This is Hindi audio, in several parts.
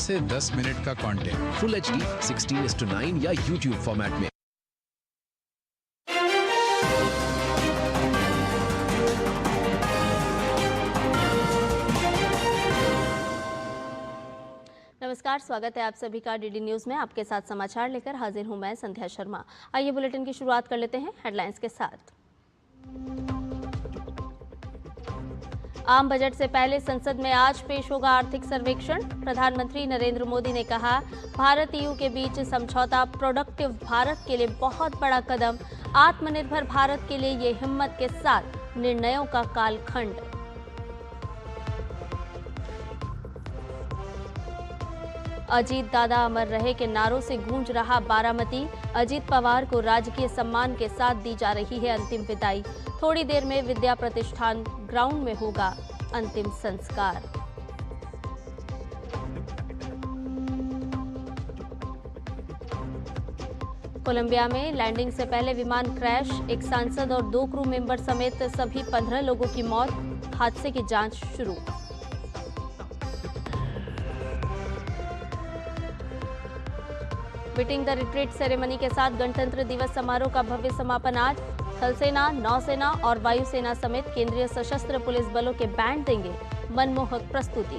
से 10 मिनट का कंटेंट फुल HD 16:9 या YouTube फॉर्मेट में। नमस्कार, स्वागत है आप सभी का डीडी न्यूज में। आपके साथ समाचार लेकर हाजिर हूं मैं संध्या शर्मा। आइए बुलेटिन की शुरुआत कर लेते हैं हेडलाइंस के साथ। आम बजट से पहले संसद में आज पेश होगा आर्थिक सर्वेक्षण। प्रधानमंत्री नरेंद्र मोदी ने कहा, भारत EU के बीच समझौता प्रोडक्टिव भारत के लिए बहुत बड़ा कदम। आत्मनिर्भर भारत के लिए ये हिम्मत के साथ निर्णयों का कालखंड। अजीत दादा अमर रहे के नारों से गूंज रहा बारामती। अजीत पवार को राजकीय सम्मान के साथ दी जा रही है अंतिम विदाई। थोड़ी देर में विद्या प्रतिष्ठान ग्राउंड में होगा अंतिम संस्कार। कोलंबिया में लैंडिंग से पहले विमान क्रैश, एक सांसद और 2 क्रू मेंबर समेत सभी 15 लोगों की मौत। हादसे की जांच शुरू। बीटिंग द रिट्रीट सेरेमनी के साथ गणतंत्र दिवस समारोह का भव्य समापन आज। थल सेना, नौसेना और वायुसेना समेत केंद्रीय सशस्त्र पुलिस बलों के बैंड देंगे मनमोहक प्रस्तुति।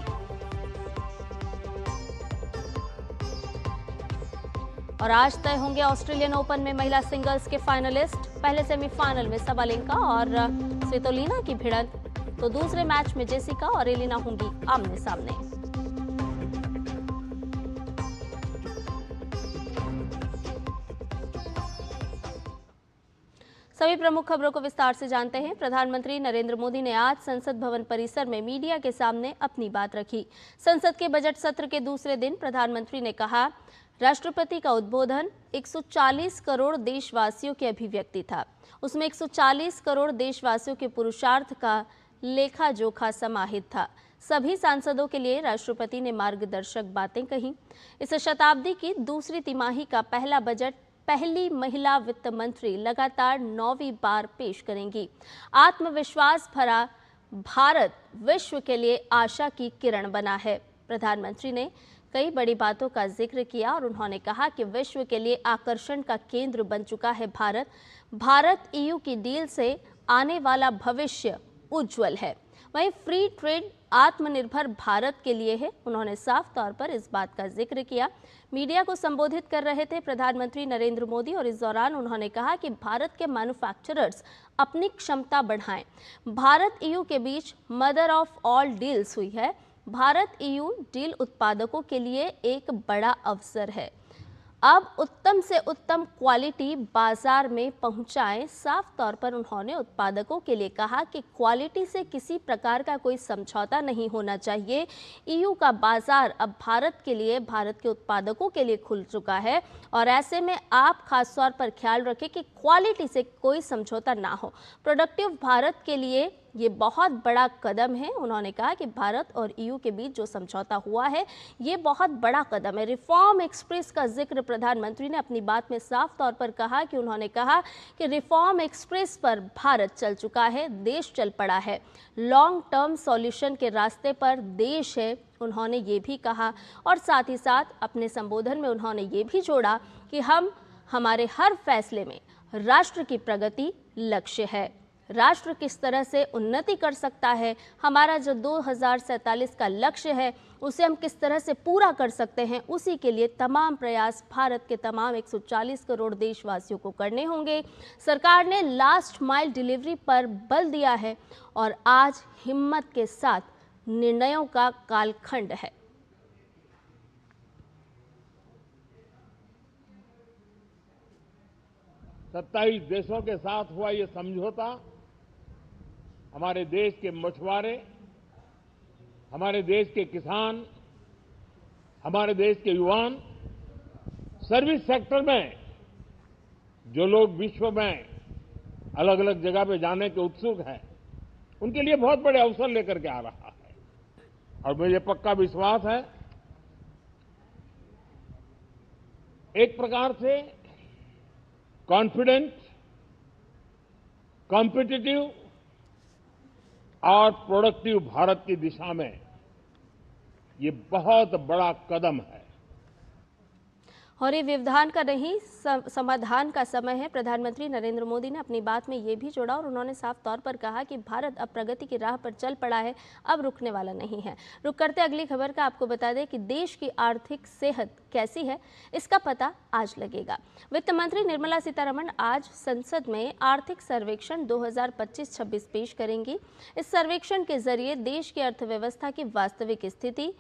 और आज तय होंगे ऑस्ट्रेलियन ओपन में महिला सिंगल्स के फाइनलिस्ट। पहले सेमीफाइनल में सबालेंका और स्वितोलिना की भिड़ंत, तो दूसरे मैच में जेसिका और एलिना होंगी आमने सामने। सभी प्रमुख खबरों को विस्तार से जानते हैं। प्रधानमंत्री नरेंद्र मोदी ने आज संसद भवन परिसर में मीडिया के सामने अपनी बात रखी। संसद के बजट सत्र के दूसरे दिन प्रधानमंत्री ने कहा, राष्ट्रपति का उद्बोधन 140 करोड़ देशवासियों की अभिव्यक्ति था। उसमें 140 करोड़ देशवासियों के पुरुषार्थ का लेखा जोखा समाहित था। सभी सांसदों के लिए राष्ट्रपति ने मार्गदर्शक बातें कही। इस शताब्दी की दूसरी तिमाही का पहला बजट पहली महिला वित्त मंत्री लगातार 9वीं बार पेश करेंगी। आत्मविश्वास भरा भारत विश्व के लिए आशा की किरण बना है। प्रधानमंत्री ने कई बड़ी बातों का जिक्र किया और उन्होंने कहा कि विश्व के लिए आकर्षण का केंद्र बन चुका है भारत EU की डील से आने वाला भविष्य उज्जवल है। वहीं फ्री ट्रेड आत्मनिर्भर भारत के लिए है। उन्होंने साफ तौर पर इस बात का जिक्र किया। मीडिया को संबोधित कर रहे थे प्रधानमंत्री नरेंद्र मोदी और इस दौरान उन्होंने कहा कि भारत के मैन्युफैक्चरर्स अपनी क्षमता बढ़ाएं। भारत EU के बीच मदर ऑफ ऑल डील्स हुई है। भारत EU डील उत्पादकों के लिए एक बड़ा अवसर है। अब उत्तम से उत्तम क्वालिटी बाजार में पहुंचाएं। साफ तौर पर उन्होंने उत्पादकों के लिए कहा कि क्वालिटी से किसी प्रकार का कोई समझौता नहीं होना चाहिए। EU का बाजार अब भारत के लिए, भारत के उत्पादकों के लिए खुल चुका है और ऐसे में आप खास तौर पर ख्याल रखें कि क्वालिटी से कोई समझौता ना हो। प्रोडक्टिव भारत के लिए ये बहुत बड़ा कदम है। उन्होंने कहा कि भारत और EU के बीच जो समझौता हुआ है ये बहुत बड़ा कदम है। रिफॉर्म एक्सप्रेस का जिक्र प्रधानमंत्री ने अपनी बात में साफ तौर पर कहा कि उन्होंने कहा कि रिफॉर्म एक्सप्रेस पर भारत चल चुका है, देश चल पड़ा है। लॉन्ग टर्म सॉल्यूशन के रास्ते पर देश है, उन्होंने ये भी कहा। और साथ ही साथ अपने संबोधन में उन्होंने ये भी जोड़ा कि हमारे हर फैसले में राष्ट्र की प्रगति लक्ष्य है। राष्ट्र किस तरह से उन्नति कर सकता है, हमारा जो 2047 का लक्ष्य है उसे हम किस तरह से पूरा कर सकते हैं, उसी के लिए तमाम प्रयास भारत के तमाम 140 करोड़ देशवासियों को करने होंगे। सरकार ने लास्ट माइल डिलीवरी पर बल दिया है और आज हिम्मत के साथ निर्णयों का कालखंड है। सत्ताईस देशों के साथ हुआ ये समझौता हमारे देश के मछुआरे, हमारे देश के किसान, हमारे देश के युवान, सर्विस सेक्टर में जो लोग विश्व में अलग अलग जगह पे जाने के उत्सुक हैं, उनके लिए बहुत बड़े अवसर लेकर के आ रहा है। और मुझे पक्का विश्वास है एक प्रकार से कॉन्फिडेंट, कॉम्पिटिटिव और प्रोडक्टिव भारत की दिशा में ये बहुत बड़ा कदम है। और ये व्यवधान का नहीं समाधान का समय है। प्रधानमंत्री नरेंद्र मोदी ने अपनी बात में ये भी जोड़ा और उन्होंने साफ तौर पर कहा कि भारत अब प्रगति की राह पर चल पड़ा है, अब रुकने वाला नहीं है। रुक करते अगली खबर का आपको बता दें कि देश की आर्थिक सेहत कैसी है, इसका पता आज लगेगा। वित्त मंत्री निर्मला सीतारमण आज संसद में आर्थिक सर्वेक्षण 2025-26 पेश करेंगी। इस सर्वेक्षण के जरिए देश की अर्थव्यवस्था की वास्तविक स्थिति,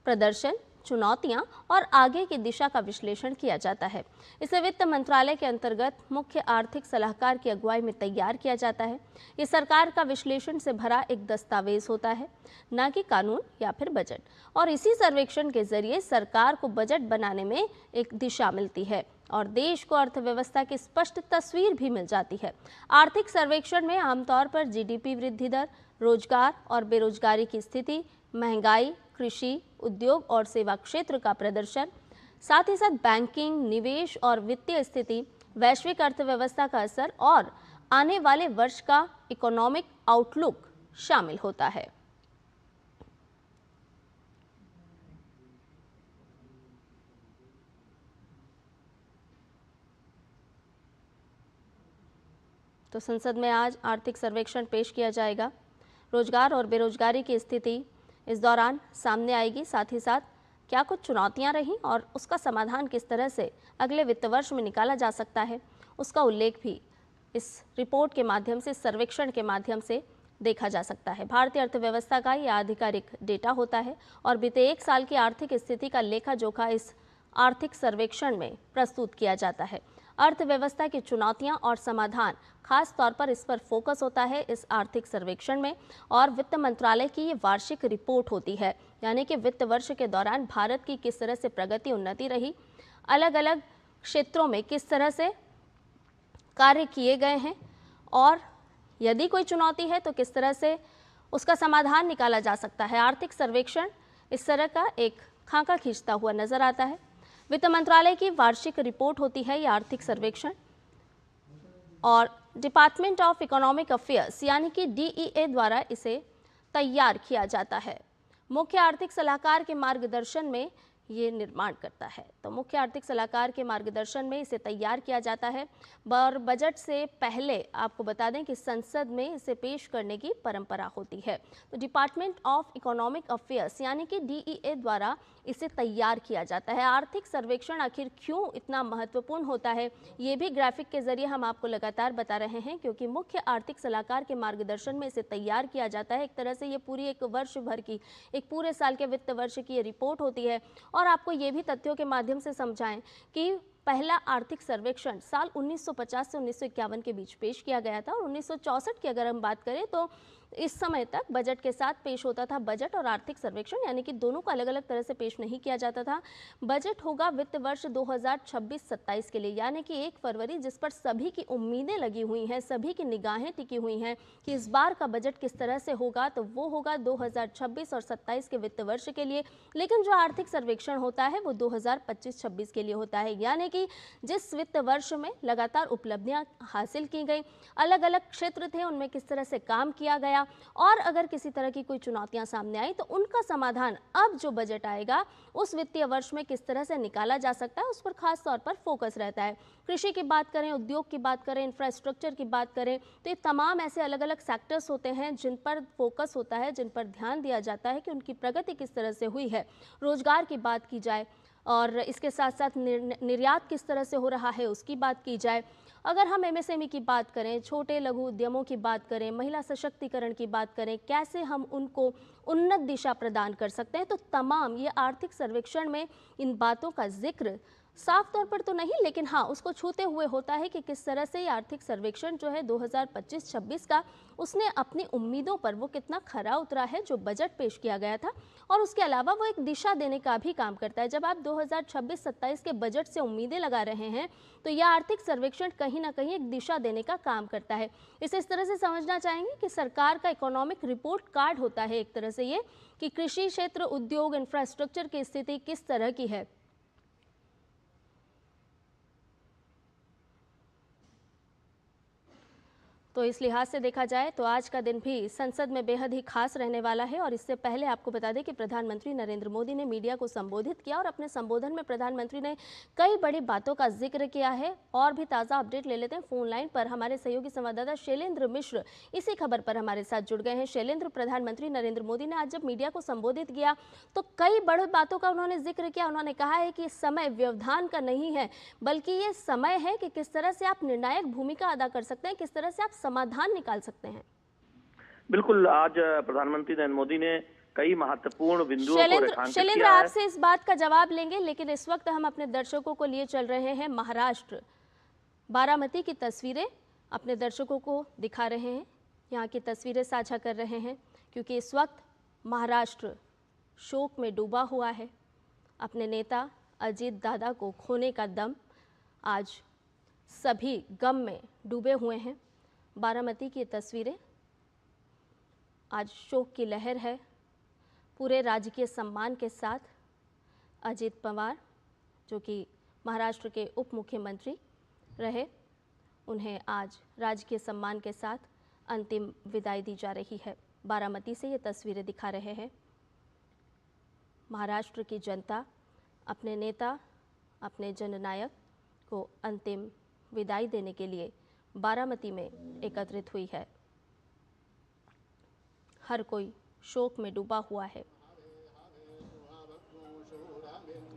प्रदर्शन, चुनौतियां और आगे की दिशा का विश्लेषण किया जाता है। इसे वित्त मंत्रालय के अंतर्गत मुख्य आर्थिक सलाहकार की अगुवाई में तैयार किया जाता है। ये सरकार का विश्लेषण से भरा एक दस्तावेज होता है, न कि कानून या फिर बजट। और इसी सर्वेक्षण के जरिए सरकार को बजट बनाने में एक दिशा मिलती है और देश को अर्थव्यवस्था की स्पष्ट तस्वीर भी मिल जाती है। आर्थिक सर्वेक्षण में आमतौर पर जीडीपी वृद्धि दर, रोजगार और बेरोजगारी की स्थिति, महंगाई, कृषि, उद्योग और सेवा क्षेत्र का प्रदर्शन, साथ ही साथ बैंकिंग, निवेश और वित्तीय स्थिति, वैश्विक अर्थव्यवस्था का असर और आने वाले वर्ष का इकोनॉमिक आउटलुक शामिल होता है। तो संसद में आज आर्थिक सर्वेक्षण पेश किया जाएगा। रोजगार और बेरोजगारी की स्थिति इस दौरान सामने आएगी। साथ ही साथ क्या कुछ चुनौतियां रहीं और उसका समाधान किस तरह से अगले वित्त वर्ष में निकाला जा सकता है, उसका उल्लेख भी इस रिपोर्ट के माध्यम से, सर्वेक्षण के माध्यम से देखा जा सकता है। भारतीय अर्थव्यवस्था का यह आधिकारिक डेटा होता है और बीते एक साल की आर्थिक स्थिति का लेखा जोखा इस आर्थिक सर्वेक्षण में प्रस्तुत किया जाता है। अर्थव्यवस्था की चुनौतियां और समाधान, खास तौर पर इस पर फोकस होता है इस आर्थिक सर्वेक्षण में। और वित्त मंत्रालय की ये वार्षिक रिपोर्ट होती है, यानी कि वित्त वर्ष के दौरान भारत की किस तरह से प्रगति, उन्नति रही, अलग अलग क्षेत्रों में किस तरह से कार्य किए गए हैं और यदि कोई चुनौती है तो किस तरह से उसका समाधान निकाला जा सकता है। आर्थिक सर्वेक्षण इस तरह का एक खाका खींचता हुआ नजर आता है। वित्त मंत्रालय की वार्षिक रिपोर्ट होती है ये आर्थिक सर्वेक्षण और डिपार्टमेंट ऑफ इकोनॉमिक अफेयर्स यानी कि डीईए द्वारा इसे तैयार किया जाता है। मुख्य आर्थिक सलाहकार के मार्गदर्शन में ये निर्माण करता है। तो मुख्य आर्थिक सलाहकार के मार्गदर्शन में इसे तैयार किया जाता है और बजट से पहले आपको बता दें कि संसद में इसे पेश करने की परंपरा होती है। तो डिपार्टमेंट ऑफ इकोनॉमिक अफेयर्स यानी कि डीईए द्वारा इसे तैयार किया जाता है। आर्थिक सर्वेक्षण आखिर क्यों इतना महत्वपूर्ण होता है, ये भी ग्राफिक के जरिए हम आपको लगातार बता रहे हैं, क्योंकि मुख्य आर्थिक सलाहकार के मार्गदर्शन में इसे तैयार किया जाता है। एक तरह से ये पूरी एक वर्ष भर की, एक पूरे साल के वित्त वर्ष की ये रिपोर्ट होती है। और आपको ये भी तथ्यों के माध्यम से समझाएं कि पहला आर्थिक सर्वेक्षण साल 1950 से 1951 के बीच पेश किया गया था और 1964 की अगर हम बात करें तो इस समय तक बजट के साथ पेश होता था। बजट और आर्थिक सर्वेक्षण यानी कि दोनों को अलग अलग तरह से पेश नहीं किया जाता था। बजट होगा वित्त वर्ष 2026-27 के लिए, यानी कि 1 फरवरी, जिस पर सभी की उम्मीदें लगी हुई हैं, सभी की निगाहें टिकी हुई हैं कि इस बार का बजट किस तरह से होगा। तो वो होगा 2026 और 27 के वित्त वर्ष के लिए। लेकिन जो आर्थिक सर्वेक्षण होता है वो 2025-26 के लिए होता है, यानी कि जिस वित्त वर्ष में लगातार उपलब्धियां हासिल की गई, अलग अलग क्षेत्र थे, उनमें किस तरह से काम किया गया और अगर किसी तरह की कोई चुनौतियां सामने आई तो उनका समाधान अब जो बजट आएगा उस वित्तीय वर्ष में किस तरह से निकाला जा सकता है, उस पर खास तौर पर फोकस रहता है। कृषि की बात करें, उद्योग की बात करें, इंफ्रास्ट्रक्चर की बात करें, तो ये तमाम ऐसे अलग अलग सेक्टर्स होते हैं जिन पर फोकस होता है, जिन पर ध्यान दिया जाता है कि उनकी प्रगति किस तरह से हुई है। रोजगार की बात की जाए और इसके साथ साथ निर्यात किस तरह से हो रहा है उसकी बात की जाए। अगर हम एमएसएमई की बात करें, छोटे लघु उद्यमों की बात करें, महिला सशक्तिकरण की बात करें, कैसे हम उनको उन्नत दिशा प्रदान कर सकते हैं, तो तमाम ये आर्थिक सर्वेक्षण में इन बातों का जिक्र साफ तौर पर तो नहीं, लेकिन हाँ उसको छूते हुए होता है कि किस तरह से ये आर्थिक सर्वेक्षण जो है 2025-26 का, उसने अपनी उम्मीदों पर वो कितना खरा उतरा है जो बजट पेश किया गया था। और उसके अलावा वो एक दिशा देने का भी काम करता है। जब आप 2026-27 के बजट से उम्मीदें लगा रहे हैं तो यह आर्थिक सर्वेक्षण कहीं ना कहीं एक दिशा देने का काम करता है। इसे इस तरह से समझना चाहेंगे कि सरकार का इकोनॉमिक रिपोर्ट कार्ड होता है एक तरह से ये, कि कृषि क्षेत्र, उद्योग, इंफ्रास्ट्रक्चर की स्थिति किस तरह की है। तो इस लिहाज से देखा जाए तो आज का दिन भी संसद में बेहद ही खास रहने वाला है। और इससे पहले आपको बता दें कि प्रधानमंत्री नरेंद्र मोदी ने मीडिया को संबोधित किया और अपने संबोधन में प्रधानमंत्री ने कई बड़ी बातों का जिक्र किया है। और भी ताज़ा अपडेट ले लेते हैं। फोन लाइन पर हमारे सहयोगी संवाददाता शैलेंद्र मिश्र इसी खबर पर हमारे साथ जुड़ गए हैं। शैलेंद्र, प्रधानमंत्री नरेंद्र मोदी ने आज जब मीडिया को संबोधित किया तो कई बड़ी बातों का उन्होंने जिक्र किया। उन्होंने कहा है कि समय व्यवधान का नहीं है, बल्कि ये समय है कि किस तरह से आप निर्णायक भूमिका अदा कर सकते हैं, किस तरह से आप समाधान निकाल सकते हैं। बिल्कुल, आज प्रधानमंत्री नरेंद्र मोदी ने कई महत्वपूर्ण बिंदुओं को रेखांकित शैलेंद्र, किया है। आपसे इस बात का जवाब लेंगे, लेकिन इस वक्त हम अपने दर्शकों को लिए चल रहे हैं महाराष्ट्र। बारामती की तस्वीरें अपने दर्शकों को दिखा रहे हैं, यहाँ की तस्वीरें साझा कर रहे हैं, क्योंकि इस वक्त महाराष्ट्र शोक में डूबा हुआ है। अपने नेता अजीत दादा को खोने का दम आज सभी गम में डूबे हुए हैं। बारामती की तस्वीरें, आज शोक की लहर है। पूरे राजकीय सम्मान के साथ अजित पवार, जो कि महाराष्ट्र के उप मुख्यमंत्री रहे, उन्हें आज राजकीय सम्मान के साथ अंतिम विदाई दी जा रही है। बारामती से ये तस्वीरें दिखा रहे हैं। महाराष्ट्र की जनता अपने नेता, अपने जननायक को अंतिम विदाई देने के लिए बारामती में एकत्रित हुई है। हर कोई शोक में डूबा हुआ है।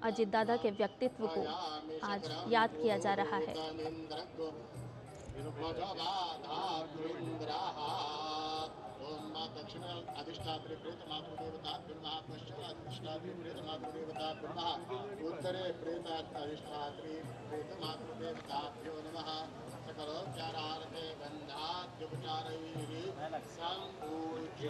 अजित दादा के व्यक्तित्व को आज याद किया जा रहा है। दक्षिण अधिष्ठात्री प्रेत मातृदेवता अधिष्ठात्री प्रेत मातृदेवता उत्तरे प्रेत अधिष्ठात्री प्रेत मातृदेवताभ्यो नमः। सकलोपचारार्थे गन्धाद्युपचारैः सम्पूज्य।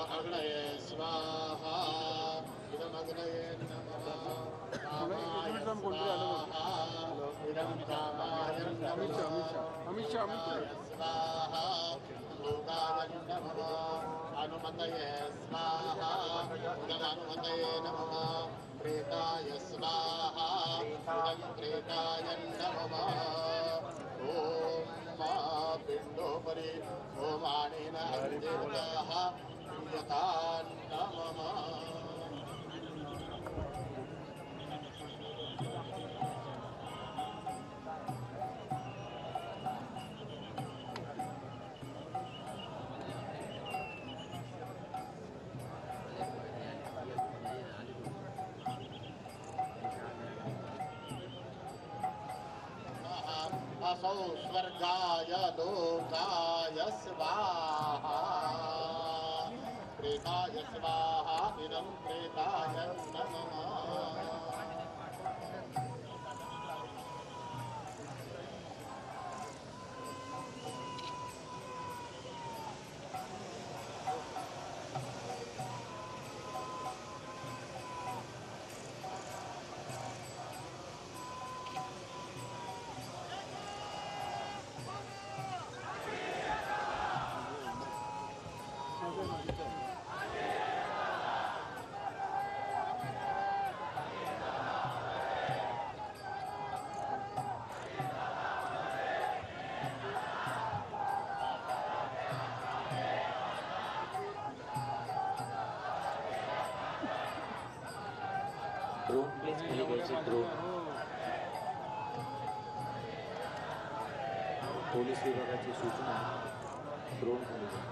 अग्नये स्वाहा इदमग्नये नमः। कामाय स्वाहा इदं कामाय नमः। स्वाहा लोकाय नमः। अनुमतये स्वाहा इदमनुमतये नमः। प्रेताय स्वाहा इदं प्रेताय नमः। ॐ पिण्डोपरि सोमानेन अग्निदेवताः यथा नमः। असौ स्वर्गाय लोकाय स्वाहा। प्रेताय स्वाहा इदं प्रेताय नमः। ड्रोन प्लेस मिली गई थी। ड्रोन पोलीस विभागाची सूचना ड्रोन मिली गई।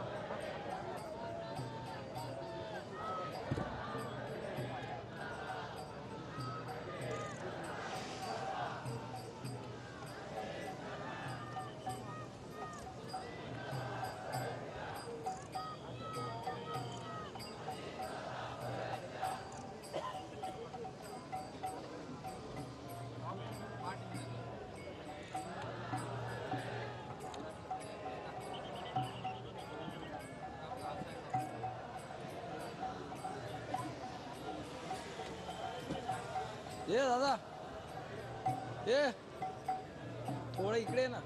ये दादा ये थोड़ा इकडे ना.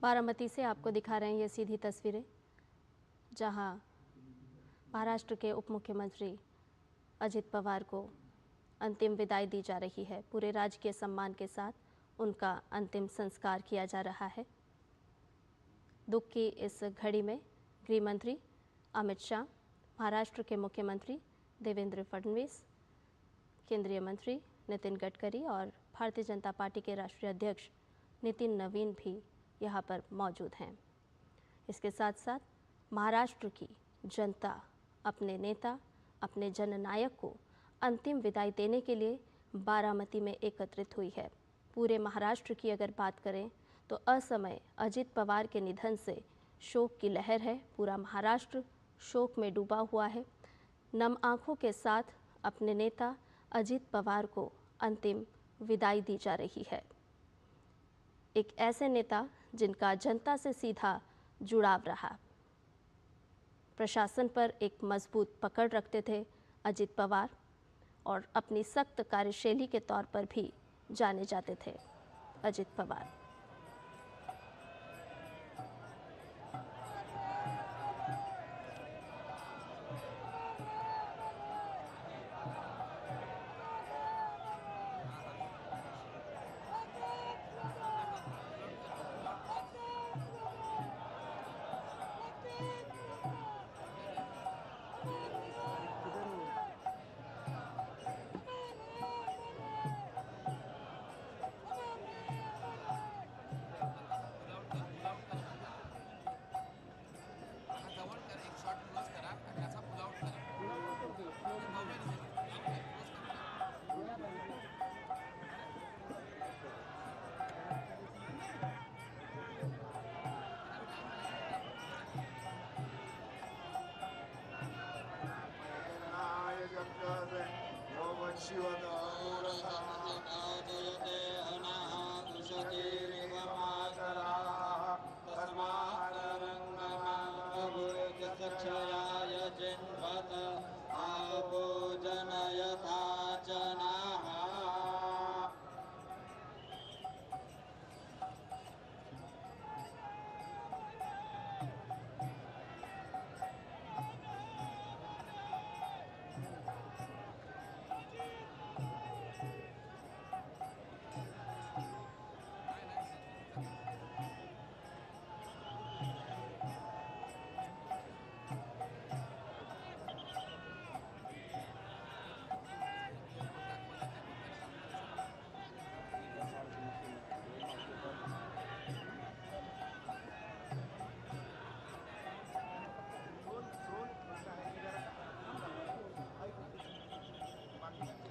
बारामती से आपको दिखा रहे हैं ये सीधी तस्वीरें, जहां महाराष्ट्र के उप मुख्यमंत्री अजित पवार को अंतिम विदाई दी जा रही है। पूरे राजकीय सम्मान के साथ उनका अंतिम संस्कार किया जा रहा है। दुख की इस घड़ी में गृह मंत्री अमित शाह, महाराष्ट्र के मुख्यमंत्री देवेंद्र फडणवीस, केंद्रीय मंत्री नितिन गडकरी और भारतीय जनता पार्टी के राष्ट्रीय अध्यक्ष नितिन नवीन भी यहाँ पर मौजूद हैं। इसके साथ साथ महाराष्ट्र की जनता अपने नेता, अपने जननायक को अंतिम विदाई देने के लिए बारामती में एकत्रित हुई है। पूरे महाराष्ट्र की अगर बात करें तो असमय अजित पवार के निधन से शोक की लहर है। पूरा महाराष्ट्र शोक में डूबा हुआ है। नम आंखों के साथ अपने नेता अजित पवार को अंतिम विदाई दी जा रही है। एक ऐसे नेता जिनका जनता से सीधा जुड़ाव रहा, प्रशासन पर एक मजबूत पकड़ रखते थे अजित पवार और अपनी सख्त कार्यशैली के तौर पर भी जाने जाते थे अजित पवार।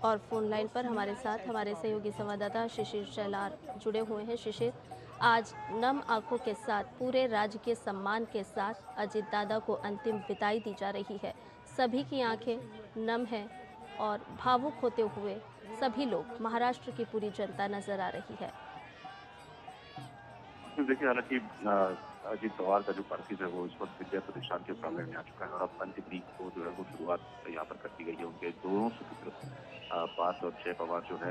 और फोन लाइन पर हमारे साथ हमारे सहयोगी संवाददाता शिशिर शैलार जुड़े हुए हैं। शिशिर, आज नम आंखों के साथ पूरे राजकीय सम्मान के साथ अजित दादा को अंतिम विदाई दी जा रही है। सभी की आंखें नम हैं और भावुक होते हुए सभी लोग, महाराष्ट्र की पूरी जनता नजर आ रही है। देखिए, हालांकि अजित पवार का जो पार्थिव है वो इस वक्त विद्या प्रतिष्ठान के प्रांगण में आ चुका है और अब अंतिम को जो है वो शुरुआत यहाँ पर कर दी गई है। उनके दोनों सुपुत्र पार्थ और जय पवार जो है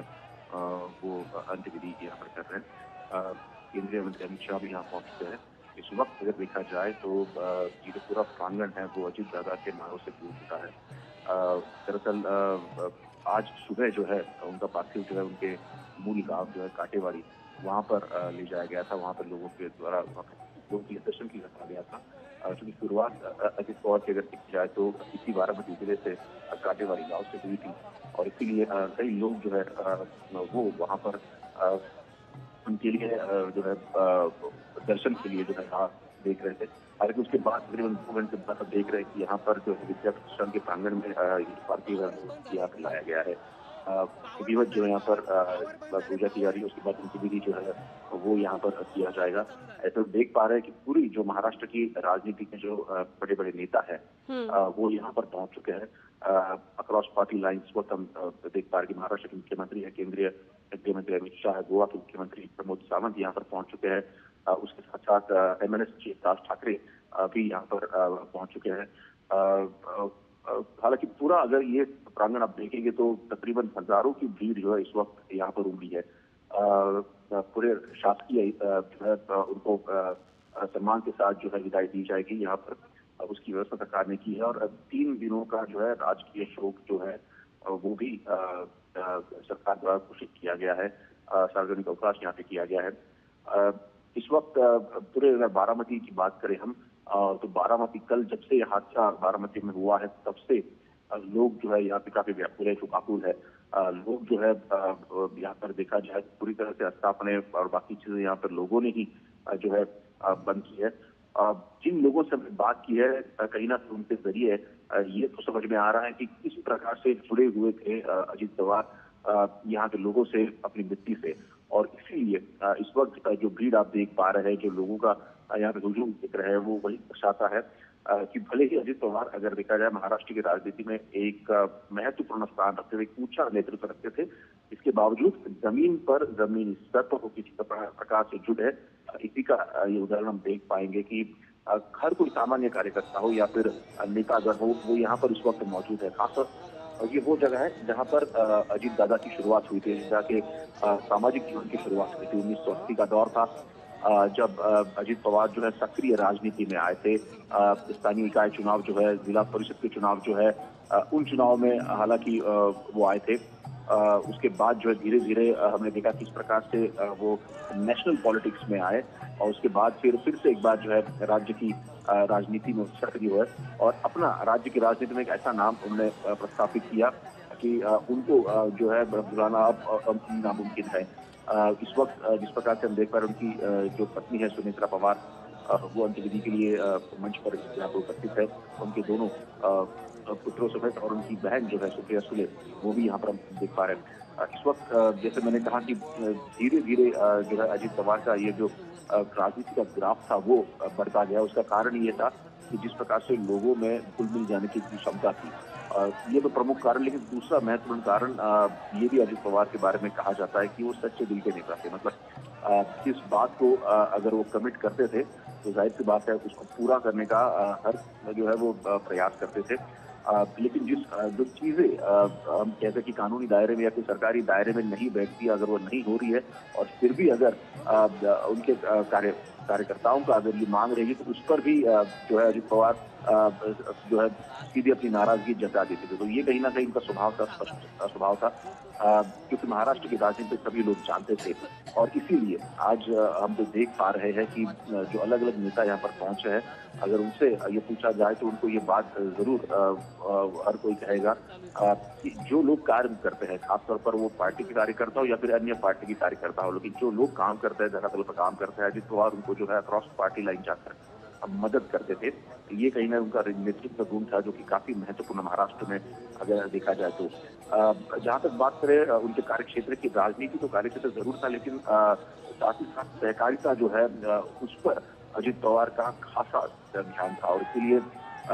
वो अंतिम विधि यहाँ पर कर रहे हैं। केंद्रीय मंत्री अमित शाह भी यहाँ पहुँच चुके हैं। इस वक्त अगर देखा जाए तो ये जो पूरा प्रांगण है वो अजित दादा के नारों से पूर चुका है। दरअसल आज सुबह जो है उनका पार्थिव जो है उनके मूल गांव जो है काटेवाड़ी, वहाँ पर ले जाया गया था। वहाँ पर लोगों के द्वारा लोगों के दर्शन की रखा गया था। क्योंकि शुरुआत अजित पवार की अगर देखी जाए तो इसी बारामती जिले से काटेवाड़ी गांव से हुई थी और इसीलिए कई लोग जो है वो वहाँ पर उनके लिए जो है दर्शन के लिए जो है राह देख रहे थे। हालांकि उसके बाद तकरीबन 2 घंटे बाद देख रहे हैं कि यहाँ पर जो विद्या प्रतिष्ठान के प्रांगण में पार्थिव यहाँ पर लाया गया है। विधिवत जो है यहाँ पर पूजा की जा रही है, उसके बाद उनकी विधि जो है वो यहाँ पर किया जाएगा। ऐसा देख पा रहे हैं कि पूरी जो महाराष्ट्र की राजनीति के जो बड़े बड़े नेता है वो यहाँ पर पहुंच चुके हैं अक्रॉस पार्टी लाइन्स। वक्त हम देख पा रहे हैं कि महाराष्ट्र के मुख्यमंत्री है, केंद्रीय गृहमंत्री अमित शाह है, गोवा के मुख्यमंत्री प्रमोद सावंत यहाँ पर पहुंच चुके हैं। उसके साथ साथ MNS चीफ राज ठाकरे भी यहाँ पर पहुंच चुके हैं। हालांकि पूरा अगर ये प्रांगण आप देखेंगे तो तकरीबन हजारों की भीड़ जो है इस वक्त यहाँ पर उमड़ी है। पूरे शासकीय जो है उनको सम्मान के साथ जो है विदाई दी जाएगी यहाँ पर, उसकी व्यवस्था सरकार ने की है। और 3 दिनों का जो है राजकीय शोक जो है वो भी सरकार द्वारा घोषित किया गया है, सार्वजनिक अवकाश यहाँ पे किया गया है। इस वक्त पूरे अगर बारामती की बात करें हम तो बारामती कल जब से हादसा बारामती में हुआ है तब से लोग जो है यहाँ पे काफी व्याकुल है, शोकाकुल है। लोग जो है यहाँ पर देखा जाए पूरी तरह से स्थापने और बाकी चीजें यहाँ पर लोगों ने ही जो है बंद की है। जिन लोगों से बात की है कहीं ना कहीं उनके जरिए ये तो समझ में आ रहा है कि किस प्रकार से जुड़े हुए थे अजीत पवार यहाँ के लोगों से, अपनी मिट्टी से। और इसीलिए इस वक्त जो भीड़ आप देख पा रहे हैं, जो लोगों का यहाँ पे हुजूम दिख रहा है, वो वही दर्शाता है कि भले ही अजीत पवार अगर देखा जाए महाराष्ट्र की राजनीति में एक महत्वपूर्ण स्थान रखते थे, एक ऊंचा नेतृत्व रखते थे, इसके बावजूद जमीन स्तर पर वो किसी प्रकार से जुड़े। इसी का ये उदाहरण हम देख पाएंगे कि हर कोई सामान्य कार्यकर्ता हो या फिर नेतागण हो, वो यहाँ पर इस वक्त मौजूद है। खासतौर ये वो जगह है जहाँ पर अजीत दादा की शुरुआत हुई थी, जहाँ के सामाजिक जीवन की शुरुआत हुई थी। 1980 का दौर था जब अजीत पवार जो है सक्रिय राजनीति में आए थे। स्थानीय इकाई चुनाव जो है, जिला परिषद के चुनाव जो है, उन चुनाव में हालांकि वो आए थे। उसके बाद जो है धीरे धीरे हमने देखा किस प्रकार से वो नेशनल पॉलिटिक्स में आए और उसके बाद फिर से एक बार जो है राज्य की राजनीति में सक्रिय हुए और अपना राज्य की राजनीति में एक ऐसा नाम उन्होंने प्रस्तापित किया कि उनको जो है बुलाना अब नामुमकिन है। इस वक्त जिस प्रकार से हम देख पा रहे उनकी जो पत्नी है सुनेत्रा पवार, वो अंत्यविधि के लिए मंच पर यहाँ पर उपस्थित है। उनके दोनों पुत्रों समेत और उनकी बहन जो है सुप्रिया सुले, वो भी यहाँ पर हम देख पा रहे हैं। इस वक्त जैसे मैंने कहा कि धीरे धीरे जो है अजीत पवार का ये जो राजनीति का ग्राफ था वो बढ़ता गया। उसका कारण ये था कि जिस प्रकार से लोगों में घुल मिल जाने की क्षमता थी, ये तो प्रमुख कारण। लेकिन दूसरा महत्वपूर्ण कारण ये भी अजीत पवार के बारे में कहा जाता है कि वो सच्चे दिल के नेता थे। मतलब किस बात को अगर वो कमिट करते थे तो जाहिर सी बात है उसको पूरा करने का हर जो है वो प्रयास करते थे। लेकिन जो चीजें हम कहते हैं कि कानूनी दायरे में या कोई सरकारी दायरे में नहीं बैठती, अगर वो नहीं हो रही है और फिर भी अगर उनके कार्यकर्ताओं का अगर ये मांग रहेगी तो उस पर भी जो है अजीत पवार जो है सीधी अपनी नाराजगी जता देते थे। तो ये कहीं ना कहीं उनका स्वभाव था, स्पष्ट स्वभाव था, क्योंकि महाराष्ट्र की राजनीति सभी लोग जानते थे। और इसीलिए आज हम तो देख पा रहे हैं कि जो अलग अलग नेता यहाँ पर पहुंचे हैं, अगर उनसे ये पूछा जाए तो उनको ये बात जरूर हर कोई कहेगा कि जो लोग कार्य करते हैं, खासतौर पर वो पार्टी के कार्यकर्ता हो या फिर अन्य पार्टी के कार्यकर्ता हो, लेकिन जो लोग काम करते हैं, धरातल पर काम करते हैं, अजीत पवार उनको जो है अक्रॉस पार्टी लाइन जाकर मदद करते थे। ये कहीं ना उनका नेतृत्व गुण था जो कि काफी महत्वपूर्ण महाराष्ट्र में अगर देखा जाए तो। जहां तक बात करें उनके कार्यक्षेत्र की राजनीति, तो कार्यक्षेत्र जरूर था, लेकिन साथ ही साथ सहकारिता जो है उस पर अजीत पवार का खासा ध्यान था। और इसीलिए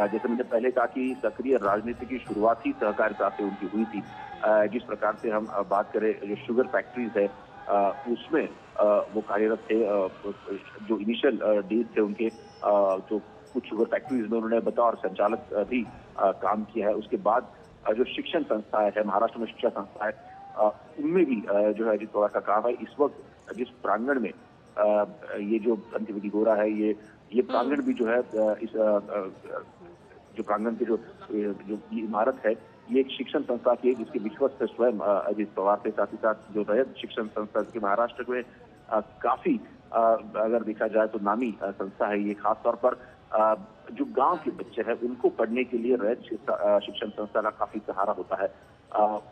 जैसे मैंने पहले कहा कि सक्रिय राजनीति की शुरुआत ही सहकारिता से उनकी हुई थी। जिस प्रकार से हम बात करें जो शुगर फैक्ट्रीज है उसमें वो कार्यरत थे। जो इनिशियल डेज थे उनके, जो कुछ शुगर फैक्ट्रीज में उन्होंने बतौर संचालक भी काम किया है। उसके बाद जो शिक्षण संस्थाएं है, महाराष्ट्र में शिक्षा संस्थाएं, उनमें भी जो है अजीत पवार का काम है। इस वक्त जिस प्रांगण में ये जो अंत्यविधि हो रहा है, ये प्रांगण भी जो है इस जो प्रांगण की जो इमारत है, ये एक शिक्षण संस्था की है जिसके विश्वस्त स्वयं अजीत पवार के साथ ही साथ जो रयत शिक्षण संस्था के महाराष्ट्र में काफी अगर देखा जाए तो नामी संस्था है। ये खासतौर पर जो गांव के बच्चे हैं उनको पढ़ने के लिए रयत शिक्षण संस्था का काफी सहारा होता है।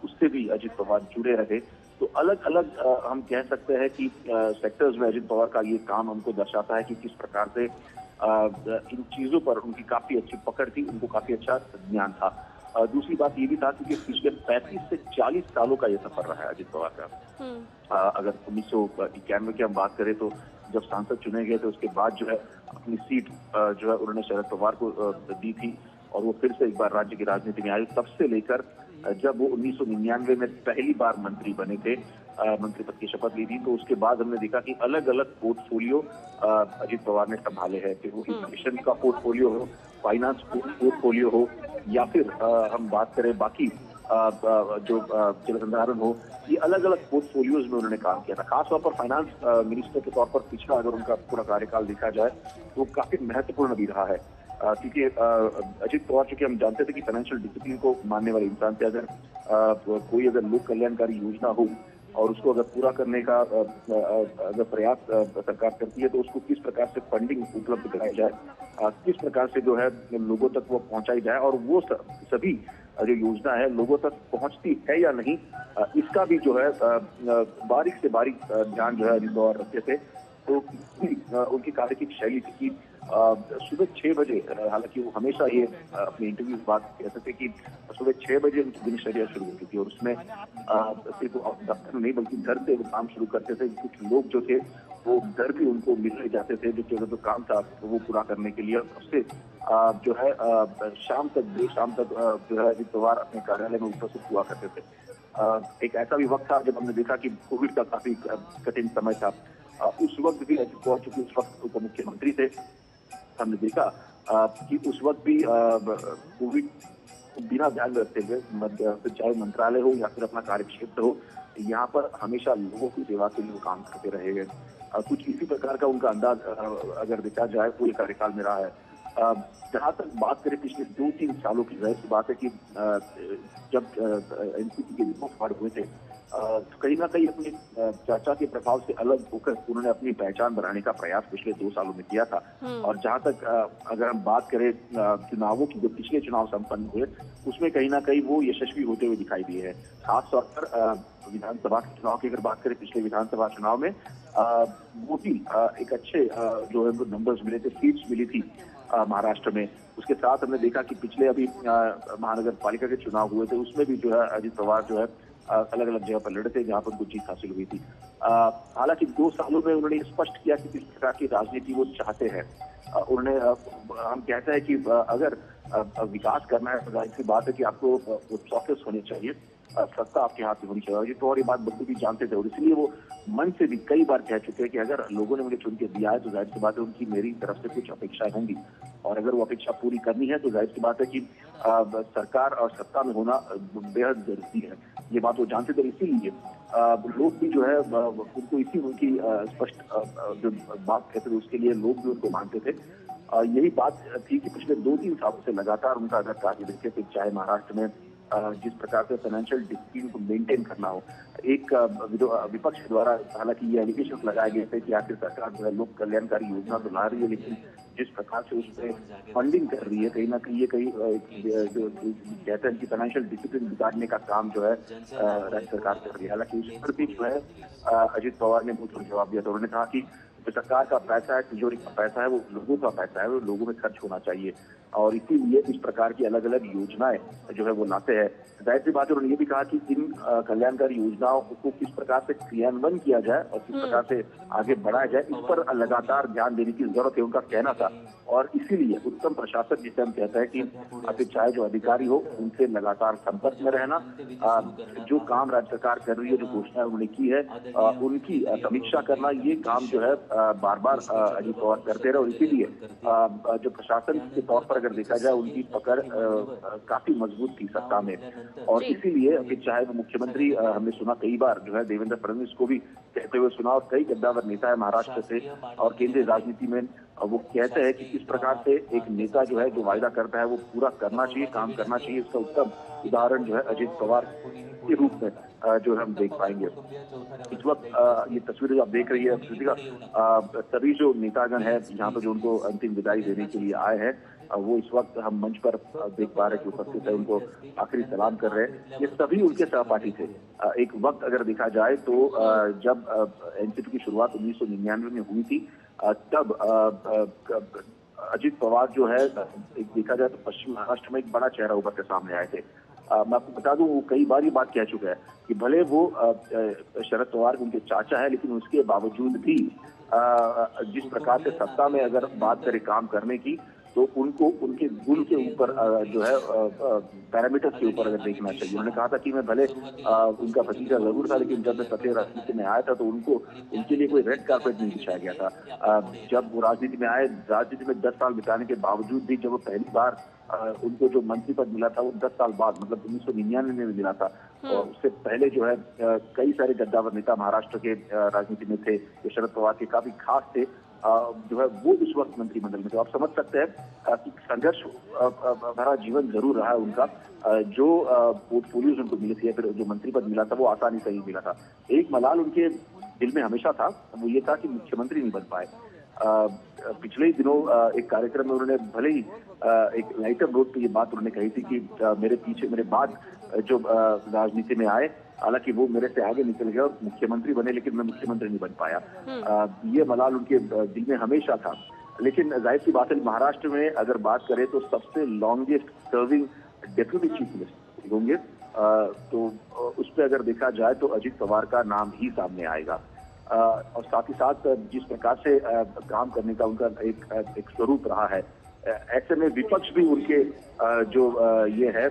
उससे भी अजीत पवार जुड़े रहे। तो अलग अलग हम कह सकते हैं कि सेक्टर्स में अजीत पवार का ये काम हमको दर्शाता है कि किस प्रकार से इन चीजों पर उनकी काफी अच्छी पकड़ थी, उनको काफी अच्छा ज्ञान था। दूसरी बात ये भी था कि पिछले 35 से 40 सालों का ये सफर रहा है अजित पवार का। अगर 1991 की हम बात करें तो जब सांसद चुने गए थे उसके बाद जो है अपनी सीट जो है उन्होंने शरद पवार को दी थी और वो फिर से एक बार राज्य की राजनीति में आए। तब से लेकर जब वो 1999 में पहली बार मंत्री बने थे, मंत्री पद की शपथ ली थी, तो उसके बाद हमने देखा कि अलग अलग पोर्टफोलियो अजित पवार ने संभाले हैं। फिर वो इन्वेस्टिगेशन का पोर्टफोलियो हो, फाइनेंस पोर्टफोलियो हो, या फिर हम बात करें बाकी जो जल संधारण हो, ये अलग अलग पोर्टफोलियोज में उन्होंने काम किया था। खासतौर पर फाइनेंस मिनिस्टर के तौर पर पिछला अगर उनका पूरा कार्यकाल देखा जाए तो काफी महत्वपूर्ण भी रहा है, क्योंकि अजित पवार चूंकि हम जानते थे कि फाइनेंशियल डिसिप्लिन को मानने वाले इंसान थे। अगर कोई अगर लोक कल्याणकारी योजना हो और उसको अगर पूरा करने का अगर प्रयास सरकार करती है तो उसको किस प्रकार से फंडिंग उपलब्ध कराई जाए, किस प्रकार से जो है लोगों तक वो पहुंचाई जाए और वो सभी जो योजना है लोगों तक पहुंचती है या नहीं, इसका भी जो है बारीक से बारीक ध्यान जो है अजित पवार रखते थे। तो उनकी कार्य की शैली थी कि सुबह 6 बजे, हालांकि वो हमेशा ये अपने इंटरव्यू में बात कहते थे कि सुबह 6 बजे उनकी दिनचर्या शुरू होती थी और उसमें सिर्फ दफ्तर नहीं बल्कि घर से वो काम शुरू करते थे। कुछ लोग जो थे वो घर भी उनको मिलने जाते थे जो काम था वो पूरा करने के लिए। उससे जो है शाम तक देर शाम तक जो है अजित पवार अपने कार्यालय में उपस्थित हुआ करते थे। एक ऐसा भी वक्त था जब हमने देखा कि कोविड का काफी कठिन समय था। उस वक्त भी अजित पवार चूंकि उस वक्त उप मुख्यमंत्री थे, हमने देखा कि उस वक्त भी कोविड बिना ध्यान रखते हुए चाहे मंत्रालय हो या फिर अपना कार्यक्षेत्र हो, यहाँ पर हमेशा लोगों की सेवा के लिए काम करते रहे हैं। कुछ इसी प्रकार का उनका अंदाज अगर देखा जाए पूरे कार्यकाल में रहा है। जहाँ तक बात करें पिछले 2-3 सालों की, जाहिर सी बात है कि जब एनसीपी के रिपोर्ट कार्ड हुए थे तो कहीं ना कहीं अपने चर्चा के प्रभाव से अलग होकर उन्होंने अपनी पहचान बनाने का प्रयास पिछले 2 सालों में किया था। और जहां तक अगर हम बात करें चुनावों की, जो पिछले चुनाव संपन्न हुए उसमें कहीं ना कहीं वो यशस्वी होते हुए दिखाई दिए हैं। खासतौर पर विधानसभा के चुनाव की अगर बात करें, पिछले विधानसभा चुनाव में वो भी एक अच्छे जो है नंबर्स मिले थे, सीट्स मिली थी महाराष्ट्र में। उसके साथ हमने देखा कि पिछले अभी महानगर पालिका के चुनाव हुए थे, उसमें भी जो है अजित पवार जो है अलग अलग जगह पर लड़े थे जहां पर उनको जीत हासिल हुई थी। हालांकि 2 सालों में उन्होंने स्पष्ट किया कि किस प्रकार की राजनीति वो चाहते हैं। उन्होंने हम कहते हैं कि अगर विकास करना है तो जाहिर सी बात है कि आपको प्रोसेस होने चाहिए, सत्ता आपके हाथ में होनी चाहिए। तो और ये बात बच्चे भी जानते थे और इसलिए वो मन से भी कई बार कह चुके हैं कि अगर लोगों ने मुझे चुन के दिया है तो जाहिर सी बात है उनकी मेरी तरफ से कुछ अपेक्षाएं होंगी और अगर वो अपेक्षा पूरी करनी है तो जाहिर सी बात है कि सरकार और सत्ता में होना बेहद जरूरी है। ये बात वो जानते थे, इसीलिए लोग भी जो है उनको इसी उनकी स्पष्ट जो बात कहते थे उसके लिए लोग भी उनको मानते थे। यही बात थी कि पिछले 2-3 सालों से लगातार उनका अगर कार्य देखे तो चाहे महाराष्ट्र में जिस प्रकार से फाइनेंशियल डिसिप्लिन को मेंटेन करना हो, एक विपक्ष द्वारा हालांकि ये एलिगेशन लगाए गए थे कि आखिर सरकार जो है लोक कल्याणकारी योजना तो ला रही है लेकिन जिस प्रकार से उस पर फंडिंग कर रही है कहीं ना कहीं ये जो कहते हैं कि फाइनेंशियल डिसिप्लिन बिगाड़ने का काम जो है राज्य सरकार कर रही है। हालांकि उस पर भी जो है अजित पवार ने बहुत जवाब दिया था। उन्होंने कहा कि जो सरकार का पैसा है, तिजोरी का पैसा है, वो लोगों का पैसा है, वो लोगों में खर्च होना चाहिए और इसीलिए इस प्रकार की अलग अलग योजनाएं जो है वो लाते हैं। जाहिर सी बात है उन्होंने ये भी कहा कि इन कल्याणकारी योजनाओं को किस प्रकार से क्रियान्वयन किया जाए और किस प्रकार से आगे बढ़ाया जाए, इस पर लगातार ध्यान देने की जरूरत है, उनका कहना था। और इसीलिए उत्तम प्रशासन जिसे हम कहते हैं कि आपके चाहे जो अधिकारी हो उनसे लगातार संपर्क में रहना, जो काम राज्य सरकार कर रही है, जो घोषणाएं उन्होंने की है उनकी समीक्षा करना, ये काम जो है बार बार अजित पवार करते रहे। और इसीलिए जो प्रशासन के तौर पर अगर देखा जाए उनकी पकड़ काफी मजबूत थी सत्ता में और इसीलिए अभी चाहे वो मुख्यमंत्री हमने सुना कई बार जो है देवेंद्र फडणवीस को भी कहते हुए सुना और कई गद्दावर नेता है महाराष्ट्र से और केंद्रीय राजनीति में वो कहते हैं कि किस प्रकार से एक नेता जो है जो वायदा करता है वो पूरा करना चाहिए, काम करना चाहिए। इसका उत्तम उदाहरण जो है अजित पवार के रूप में जो हम देख पाएंगे। इस वक्त ये तस्वीरें जो आप देख रही है सभी जो नेतागण है यहाँ पर जो उनको अंतिम विदाई देने के लिए आए हैं वो इस वक्त हम मंच पर देख पा रहे हैं कि उपस्थित है, उनको आखिरी सलाम कर रहे हैं। ये सभी उनके सहपाठी थे। एक वक्त अगर देखा जाए तो जब एनसीपी की शुरुआत 1999 में हुई थी तब अजित पवार जो है, एक देखा जाए तो पश्चिम महाराष्ट्र में एक बड़ा चेहरा उभर के सामने आए थे। मैं आपको बता दूं, वो कई बार ये बात कह चुका है कि भले वो शरद पवार उनके चाचा है, लेकिन उसके बावजूद भी जिस प्रकार से सत्ता में अगर बात करें काम करने की, तो उनको उनके गुण के ऊपर जो है पैरामीटर्स के ऊपर अगर देखना चाहिए। उन्होंने कहा था कि मैं भले उनका भतीजा जरूर था, लेकिन जब मैं सत्य राजनीति में आया था तो उनको उनके लिए कोई रेड कार्पेट नहीं बिछाया गया था। जब वो राजनीति में आए, राजनीति में 10 साल बिताने के बावजूद भी जब वो पहली बार उनको जो मंत्री पद मिला था वो 10 साल बाद, मतलब 1999 में मिला था। और उससे पहले जो है कई सारे गद्दावर नेता महाराष्ट्र के राजनीति में थे जो शरद पवार के काफी खास थे, जो है वो उस वक्त मंत्रिमंडल में। तो आप समझ सकते हैं कि संघर्ष भरा जीवन जरूर रहा है उनका। जो पोर्टफोलियोज उनको मिले थे या फिर जो मंत्री पद मिला था वो आसानी से ही मिला था। एक मलाल उनके दिल में हमेशा था, वो ये था कि मुख्यमंत्री नहीं बन पाए। पिछले ही दिनों एक कार्यक्रम में उन्होंने भले ही एक लाइटर नोट पे ये बात उन्होंने कही थी कि मेरे पीछे मेरे बाद जो राजनीति में आए, हालांकि वो मेरे से आगे निकल गया और मुख्यमंत्री बने, लेकिन मैं मुख्यमंत्री नहीं बन पाया। ये मलाल उनके दिल में हमेशा था। लेकिन जाहिर सी बात है, महाराष्ट्र में अगर बात करें तो सबसे longest serving deputy chief minister होंगे, तो उस पर अगर देखा जाए तो अजित पवार का नाम ही सामने आएगा। और साथ ही साथ जिस प्रकार से काम करने का उनका एक स्वरूप रहा है, ऐसे में विपक्ष भी उनके जो ये है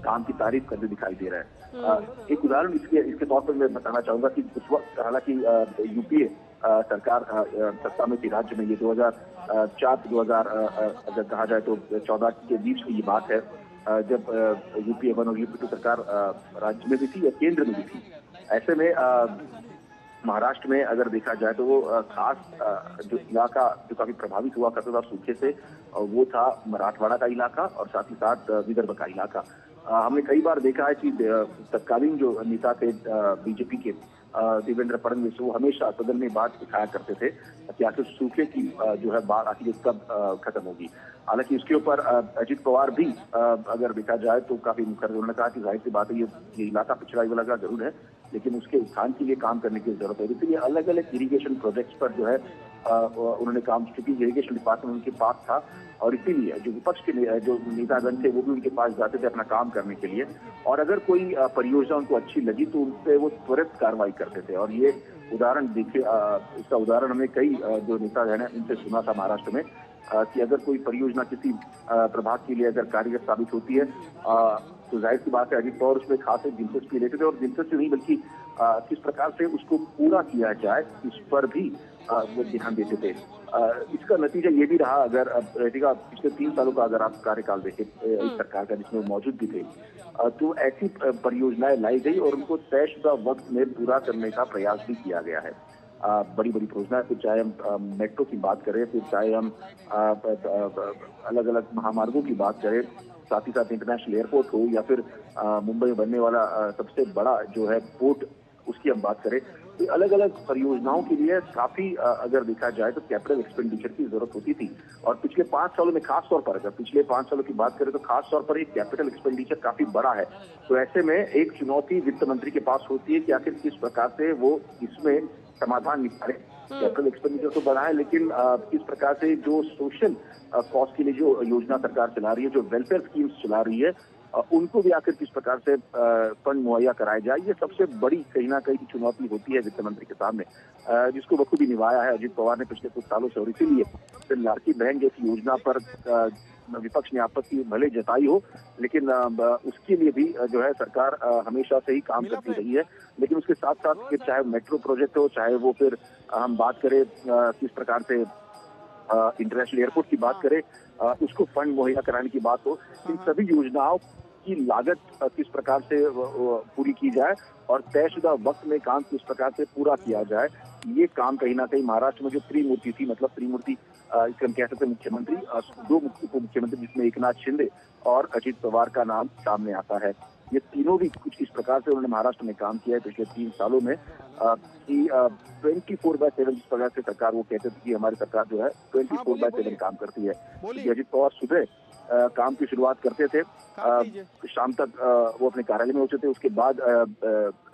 काम की तारीफ करते दिखाई दे रहा है। एक उदाहरण इसके तौर पर मैं बताना चाहूंगा कि उस वक्त हालांकि यूपीए सरकार सत्ता में थी राज्य में, ये 2004 से 2000 अगर कहा जाए तो 14 के बीच की ये बात है, जब यूपीए 1 और यूपी 2 सरकार राज्य में भी थी या केंद्र में भी थी। ऐसे में महाराष्ट्र में अगर देखा जाए तो वो खास जो इलाका जो काफी प्रभावित हुआ करता था सूखे से, वो था मराठवाड़ा का इलाका और साथ ही साथ विदर्भ का इलाका। हमने कई बार देखा है कि तत्कालीन जो नेता थे बीजेपी के देवेंद्र फडणवीस, वो हमेशा सदन में बात उठाया करते थे कि आखिर सूखे की जो है बात आखिर कब खत्म होगी। हालांकि उसके ऊपर अजित पवार भी अगर देखा जाए तो काफी मुखर, उन्होंने कहा कि जाहिर सी बात है ये इलाका पिछड़ा वाला जरूर है, लेकिन उसके उत्थान के लिए काम करने की जरूरत है। इसलिए अलग अलग इरिगेशन प्रोजेक्ट्स पर जो है उन्होंने काम, चूंकि इरिगेशन डिपार्टमेंट उनके पास था और इसीलिए जो विपक्ष के जो नेतागण थे वो भी उनके पास जाते थे अपना काम करने के लिए, और अगर कोई परियोजना उनको अच्छी लगी तो उन पर वो त्वरित कार्रवाई करते थे। और ये उदाहरण देखिए, इसका उदाहरण हमने कई जो नेता हैं उनसे सुना था महाराष्ट्र में कि अगर कोई परियोजना किसी प्रभाग के लिए अगर कार्यगर साबित होती है तो जाहिर सी बात है अजित पवार उसमें खास एक दिलचस्पी लेते थे, और दिलचस्पी नहीं बल्कि किस प्रकार से उसको पूरा किया जाए इस पर भी वो ध्यान देते थे। इसका नतीजा ये भी रहा, अगर रहेगा पिछले 3 सालों का अगर आप कार्यकाल देखें इस सरकार का जिसमें मौजूद भी थे, तो ऐसी परियोजनाएं लाई गई और उनको तयशुदा वक्त में पूरा करने का प्रयास भी किया गया है। बड़ी बड़ी परियोजनाएं, फिर चाहे हम मेट्रो की बात करें, फिर चाहे हम अलग अलग महामार्गों की बात करें, साथ ही साथ इंटरनेशनल एयरपोर्ट हो या फिर मुंबई में बनने वाला सबसे बड़ा जो है पोर्ट, उसकी हम बात करें, तो अलग अलग परियोजनाओं के लिए काफी अगर देखा जाए तो कैपिटल एक्सपेंडिचर की जरूरत होती थी। और पिछले 5 सालों में खास तौर पर, अगर पिछले 5 सालों की बात करें तो खास तौर पर एक कैपिटल एक्सपेंडिचर काफी बड़ा है। तो ऐसे में एक चुनौती वित्त मंत्री के पास होती है कि आखिर किस प्रकार से वो इसमें समाधान निकाले। कैपिटल एक्सपेंडिचर तो बढ़ा है, लेकिन किस प्रकार से जो सोशल कॉस्ट के लिए जो योजना सरकार चला रही है, जो वेलफेयर स्कीम्स चला रही है, उनको भी आखिर किस प्रकार से फंड मुहैया कराया जाए, ये सबसे बड़ी कहीं ना कहीं चुनौती होती है वित्त मंत्री के सामने, जिसको बखूबी निभाया है अजित पवार ने पिछले कुछ सालों से। और इसीलिए लाड़की बहन जैसी योजना पर विपक्ष ने आपत्ति भले जताई हो, लेकिन उसके लिए भी जो है सरकार हमेशा से ही काम करती रही है। लेकिन उसके साथ साथ फिर चाहे मेट्रो प्रोजेक्ट हो, चाहे वो फिर हम बात करें किस प्रकार से इंटरनेशनल एयरपोर्ट की बात करें, उसको फंड मुहैया कराने की बात हो, इन सभी योजनाओं की लागत किस प्रकार से पूरी की जाए और तयशुदा वक्त में काम किस प्रकार से पूरा किया जाए, ये काम कहीं ना कहीं महाराष्ट्र में जो त्रिमूर्ति थी, मतलब त्रिमूर्ति इसके हम कह सकते हैं मुख्यमंत्री, 2 उप मुख्यमंत्री जिसमें एकनाथ शिंदे और अजित पवार का नाम सामने आता है। ये तीनों भी कुछ इस प्रकार से उन्होंने महाराष्ट्र में काम किया है पिछले 3 सालों में, कि 24/7 जिस प्रकार से सरकार वो कहते थे कि हमारी सरकार जो है 24/7 काम करती है। अजित पवार सुबह काम की शुरुआत करते थे, शाम तक वो अपने कार्यालय में होते थे। उसके बाद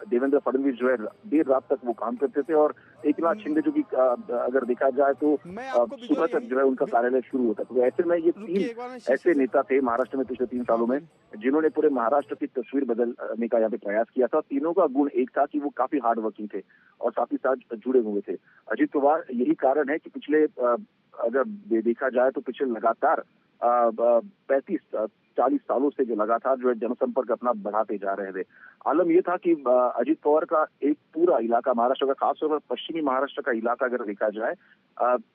देवेंद्र फडणवीस जो है देर रात तक वो काम करते थे और एकनाथ शिंदे जो कि अगर देखा जाए तो सुबह तक जो है उनका कार्यालय शुरू होता था। तो ऐसे में ये 3 ऐसे नेता थे महाराष्ट्र में पिछले 3 सालों में जिन्होंने पूरे महाराष्ट्र की तस्वीर बदलने का यहाँ पे प्रयास किया था। तीनों का गुण एक था कि वो काफी हार्ड वर्किंग थे और साथ ही साथ जुड़े हुए थे। अजित पवार यही कारण है कि पिछले अगर देखा जाए तो पिछले लगातार 35-40 सालों से जो लगातार जो है जनसंपर्क अपना बढ़ाते जा रहे थे। आलम यह था कि अजित पवार का एक पूरा इलाका महाराष्ट्र का, खासतौर पर पश्चिमी महाराष्ट्र का इलाका अगर देखा जाए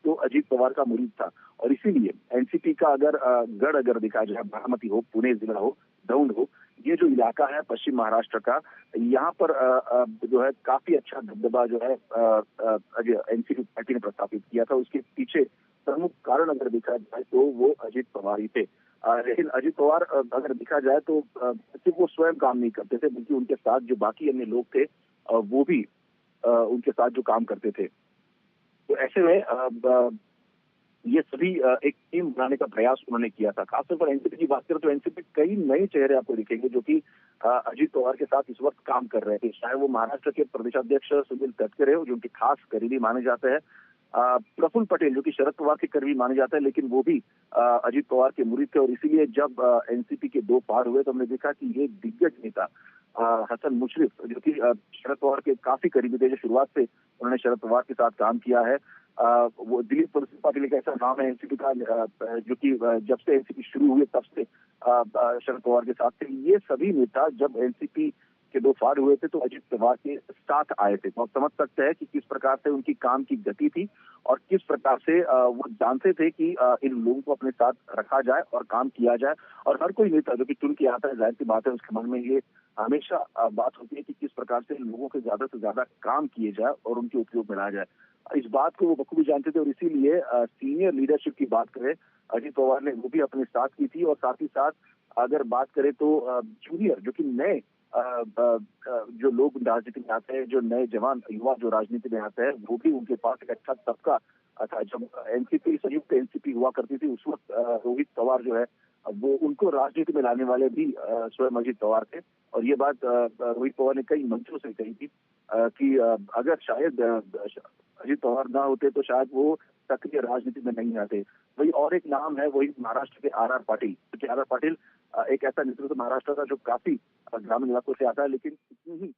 तो अजित पवार का मुरीद था और इसीलिए एनसीपी का अगर गढ़ अगर देखा जाए, बारामती हो, पुणे जिला हो, दौंड हो, ये जो इलाका है पश्चिम महाराष्ट्र का, यहाँ पर जो है काफी अच्छा दबदबा जो है एनसीपी पार्टी ने प्रस्थापित किया था। उसके पीछे प्रमुख कारण अगर देखा जाए तो वो अजित पवार ही थे। लेकिन अजित पवार अगर देखा जाए तो सिर्फ वो स्वयं काम नहीं करते थे, बल्कि उनके साथ जो बाकी अन्य लोग थे वो भी उनके साथ जो काम करते थे। तो ऐसे में ये सभी एक टीम बनाने का प्रयास उन्होंने किया था। खासतौर पर एनसीपी की बात करें तो एनसीपी कई नए चेहरे आपको दिखेंगे जो कि अजित पवार के साथ इस वक्त काम कर रहे थे। चाहे वो महाराष्ट्र के प्रदेशाध्यक्ष सुनील तटकरे हो जो उनके खास करीबी माने जाते हैं, प्रफुल्ल पटेल जो कि शरद पवार के करीबी माने जाते हैं, लेकिन वो भी अजित पवार के मुरीद थे। और इसीलिए जब एनसीपी के 2 पार हुए तो हमने देखा कि ये दिग्गज नेता हसन मुशर्रफ जो कि शरद पवार के काफी करीबी थे, जो शुरुआत से उन्होंने शरद पवार के साथ काम किया है। वो दिलीप वलसे पाटिल एक ऐसा नाम है एनसीपी का जो कि जब से एनसीपी शुरू हुई तब से शरद पवार के साथ थे। ये सभी नेता जब एनसीपी के 2 फाड़ हुए थे तो अजित पवार के साथ आए थे। तो आप समझ सकते हैं कि किस प्रकार से उनकी काम की गति थी और किस प्रकार से वो जानते थे कि इन लोगों को अपने साथ रखा जाए और काम किया जाए। और हर कोई नेता जो कि चुन के आता है, जाहिर सी बात है उसके मन में ये हमेशा बात होती है कि किस प्रकार से लोगों के ज्यादा से ज्यादा काम किए जाए और उनके उपयोग में लाया जाए। इस बात को वो बखूबी जानते थे और इसीलिए सीनियर लीडरशिप की बात करें, अजित पवार ने वो भी अपने साथ की थी। और साथ ही साथ अगर बात करें तो जूनियर जो कि नए जो लोग राजनीति में आते हैं, जो नए जवान युवा जो राजनीति में आते हैं, वो भी उनके पास एक अच्छा तबका था। जब एनसीपी संयुक्त एनसीपी हुआ करती थी उस वक्त रोहित पवार जो है वो उनको राजनीति में लाने वाले भी स्वयं अजित पवार थे। और ये बात रोहित पवार ने कई मंचों से कही थी कि अगर शायद अजित पवार ना होते तो शायद वो सक्रिय राजनीति में नहीं आते। वही और एक नाम है, वही महाराष्ट्र के आर पाटिल, क्योंकि आर पाटिल एक ऐसा नेतृत्व महाराष्ट्र का जो काफी ग्रामीण इलाकों से आता है, लेकिन इतनी ही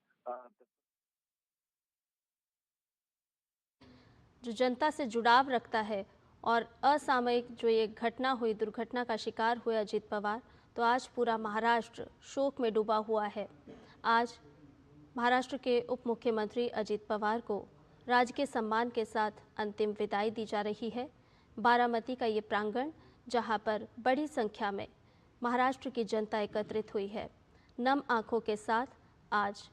जो जनता से जुड़ाव रखता है और असामयिक जो ये घटना हुई, दुर्घटना का शिकार हुए अजित पवार, तो आज पूरा महाराष्ट्र शोक में डूबा हुआ है। आज महाराष्ट्र के उप मुख्यमंत्री अजित पवार को राजकीय सम्मान के साथ अंतिम विदाई दी जा रही है। बारामती का ये प्रांगण जहां पर बड़ी संख्या में महाराष्ट्र की जनता एकत्रित हुई है, नम आंखों के साथ आज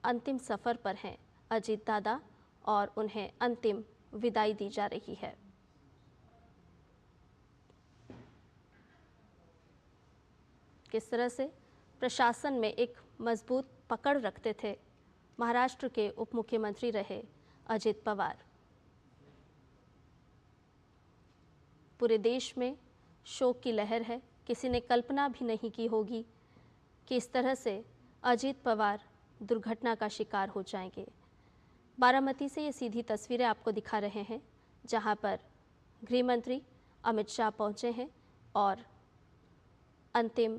अंतिम सफ़र पर हैं अजित दादा और उन्हें अंतिम विदाई दी जा रही है। किस तरह से प्रशासन में एक मजबूत पकड़ रखते थे महाराष्ट्र के उप मुख्यमंत्री रहे अजित पवार। पूरे देश में शोक की लहर है। किसी ने कल्पना भी नहीं की होगी कि इस तरह से अजित पवार दुर्घटना का शिकार हो जाएंगे। बारामती से ये सीधी तस्वीरें आपको दिखा रहे हैं जहां पर गृह मंत्री अमित शाह पहुंचे हैं और अंतिम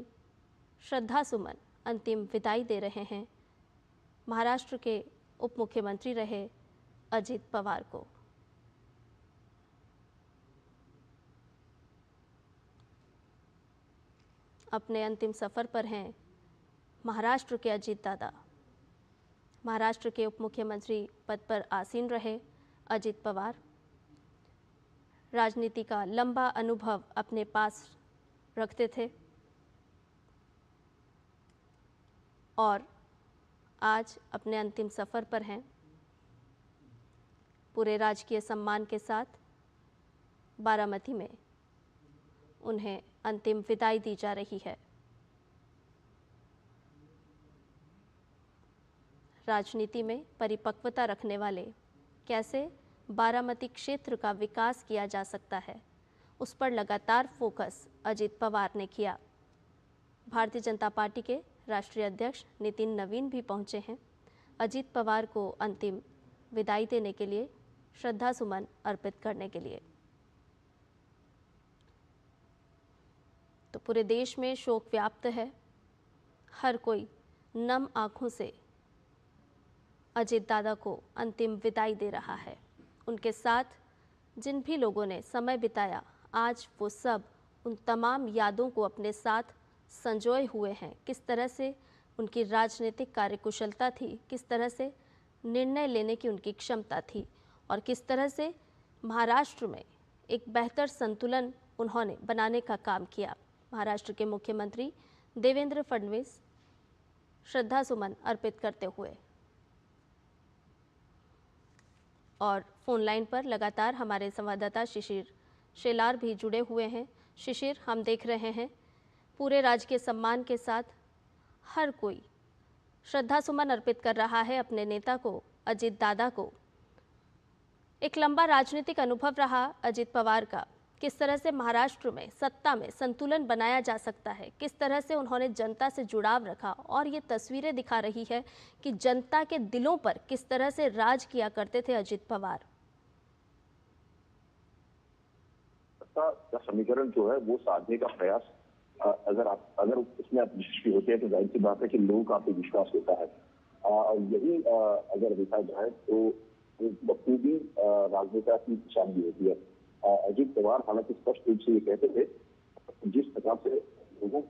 श्रद्धा सुमन, अंतिम विदाई दे रहे हैं महाराष्ट्र के उप मुख्यमंत्री रहे अजित पवार को। अपने अंतिम सफ़र पर हैं महाराष्ट्र के अजित दादा। महाराष्ट्र के उप मुख्यमंत्री पद पर आसीन रहे अजित पवार। राजनीति का लंबा अनुभव अपने पास रखते थे और आज अपने अंतिम सफ़र पर हैं। पूरे राजकीय सम्मान के साथ बारामती में उन्हें अंतिम विदाई दी जा रही है। राजनीति में परिपक्वता रखने वाले, कैसे बारामती क्षेत्र का विकास किया जा सकता है, उस पर लगातार फोकस अजित पवार ने किया। भारतीय जनता पार्टी के राष्ट्रीय अध्यक्ष नितिन नवीन भी पहुंचे हैं अजित पवार को अंतिम विदाई देने के लिए, श्रद्धा सुमन अर्पित करने के लिए। तो पूरे देश में शोक व्याप्त है, हर कोई नम आंखों से अजित दादा को अंतिम विदाई दे रहा है। उनके साथ जिन भी लोगों ने समय बिताया, आज वो सब उन तमाम यादों को अपने साथ संजोए हुए हैं। किस तरह से उनकी राजनीतिक कार्यकुशलता थी, किस तरह से निर्णय लेने की उनकी क्षमता थी और किस तरह से महाराष्ट्र में एक बेहतर संतुलन उन्होंने बनाने का काम किया। महाराष्ट्र के मुख्यमंत्री देवेंद्र फडणवीस श्रद्धा सुमन अर्पित करते हुए। और फोन लाइन पर लगातार हमारे संवाददाता शिशिर शेलार भी जुड़े हुए हैं। शिशिर, हम देख रहे हैं पूरे राजकीय सम्मान के साथ हर कोई श्रद्धा सुमन अर्पित कर रहा है अपने नेता को, अजित दादा को। एक लंबा राजनीतिक अनुभव रहा अजित पवार का। किस तरह से महाराष्ट्र में सत्ता में संतुलन बनाया जा सकता है, किस तरह से उन्होंने जनता से जुड़ाव रखा, और ये तस्वीरें दिखा रही है कि जनता के दिलों पर किस तरह से राज किया करते थे अजित पवार। सत्ता का समीकरण जो है वो साधने का प्रयास, अगर उसमें आप यशस्वी होते हैं तो जाहिर सी बात है कि लोगों का आप पे विश्वास होता है। यही अगर देखा जाए तो बखूबी राजनेता की निशानी होती है। अजित पवार हालांकि स्पष्ट रूप से ये कहते थे, जिस प्रकार से लोगों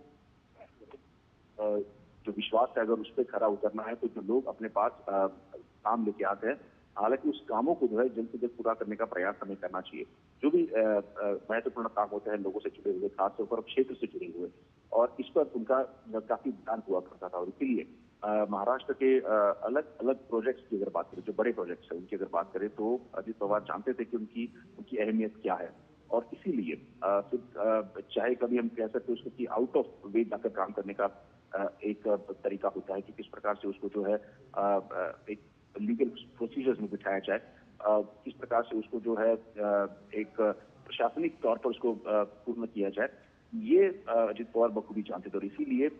जो विश्वास है अगर उस पर खरा उतरना है तो जो लोग अपने पास काम लेके आते हैं, हालांकि उस कामों को जो है जल्द से जल्द पूरा करने का प्रयास हमें करना चाहिए। जो भी महत्वपूर्ण काम होते हैं लोगों से जुड़े हुए, खासतौर पर क्षेत्र से जुड़े हुए, और इस पर उनका काफी ध्यान हुआ करता था। और इसीलिए महाराष्ट्र के अलग अलग प्रोजेक्ट्स की अगर बात करें, जो बड़े प्रोजेक्ट्स हैं उनकी अगर बात करें, तो अजित पवार जानते थे कि उनकी अहमियत क्या है। और इसीलिए चाहे कभी हम कह सकते हैं उसको कि आउट ऑफ वे जाकर काम करने का एक तरीका होता है कि किस प्रकार से उसको जो है एक लीगल प्रोसीजर्स में बिठाया जाए, किस प्रकार से उसको जो है एक प्रशासनिक तौर पर उसको पूर्ण किया जाए, ये अजित पवार बखूबी जानते थे। और इसीलिए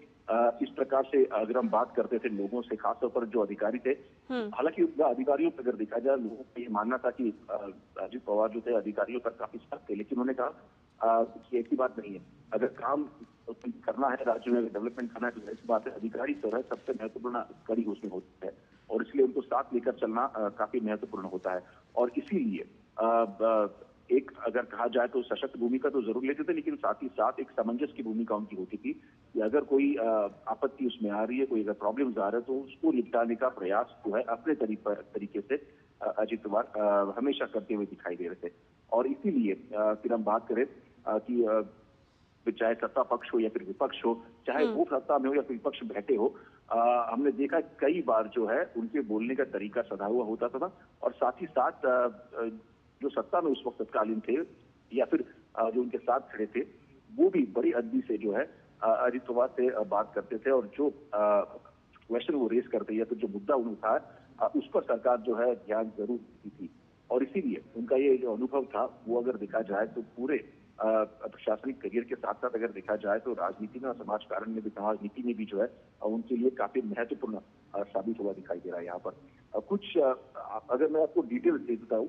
इस प्रकार से अगर हम बात करते थे लोगों से, खासतौर पर जो अधिकारी थे, हालांकि अधिकारियों पर अगर देखा जाए लोगों का ये मानना था कि अजित पवार जो थे अधिकारियों पर काफी सख्त थे, लेकिन उन्होंने कहा कि ऐसी बात नहीं है। अगर काम करना है, राज्य में डेवलपमेंट करना है, तो ऐसी बात है अधिकारी जो है सबसे महत्वपूर्ण कड़ी उसमें होती है, और इसलिए उनको साथ लेकर चलना काफी महत्वपूर्ण होता है। और इसीलिए एक अगर कहा जाए तो सशक्त भूमिका तो जरूर लेते थे, लेकिन साथ ही साथ एक समंजस की भूमिका उनकी होती थी कि अगर कोई आपत्ति उसमें आ रही है, कोई अगर प्रॉब्लम्स आ रहे हैं, तो उसको निपटाने का प्रयास जो है अपने तरीके से अजित पवार हमेशा करते हुए दिखाई दे रहे थे। और इसीलिए फिर हम बात करें कि चाहे सत्ता पक्ष हो या फिर विपक्ष हो, चाहे वो सत्ता में हो या फिर विपक्ष बैठे हो, हमने देखा कई बार जो है उनके बोलने का तरीका सधा हुआ होता था। और साथ ही साथ जो सत्ता में उस वक्त तत्कालीन थे या फिर जो उनके साथ खड़े थे, वो भी बड़ी अदबी से जो है अजित पवार से बात करते थे, और जो क्वेश्चन वो रेस करते या फिर जो मुद्दा उन्होंने उठाया उस पर सरकार जो है ध्यान जरूर देती थी। और इसीलिए उनका ये जो अनुभव था वो अगर देखा जाए तो पूरे प्रशासनिक करियर के साथ साथ अगर देखा जाए तो राजनीति में और समाज कारण में भी, समाज नीति में भी जो है उनके लिए काफी महत्वपूर्ण साबित हुआ दिखाई दे रहा है। यहाँ पर कुछ अगर मैं आपको डिटेल दे देता हूँ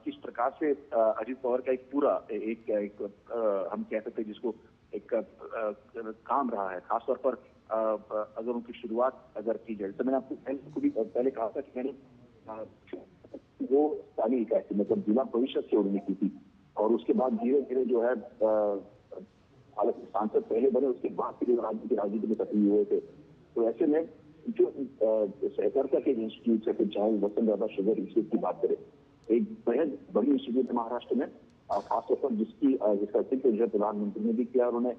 किस प्रकार से अजित पवार का एक पूरा एक हम कह सकते हैं जिसको एक काम रहा है, खासतौर पर अगर उनकी शुरुआत अगर की जाए, तो मैंने आपको पहले कहा था कि मैंने वो स्थानीय इकाई थी, मतलब जिला परिषद से उन्होंने की थी, और उसके बाद धीरे धीरे जो है हालांकि सांसद पहले बने, उसके बाद फिर राजनीति में सक्रिय हुए थे। तो ऐसे में जो सहकारिता के इंस्टीट्यूट है, चाहे वसुंधरा शुगर इंस्टीट्यूट की बात करें, एक बेहद बड़ी इंस्टीट्यूट है महाराष्ट्र में, खासतौर पर जिसका जिक्र जो है प्रधानमंत्री ने भी किया। उन्होंने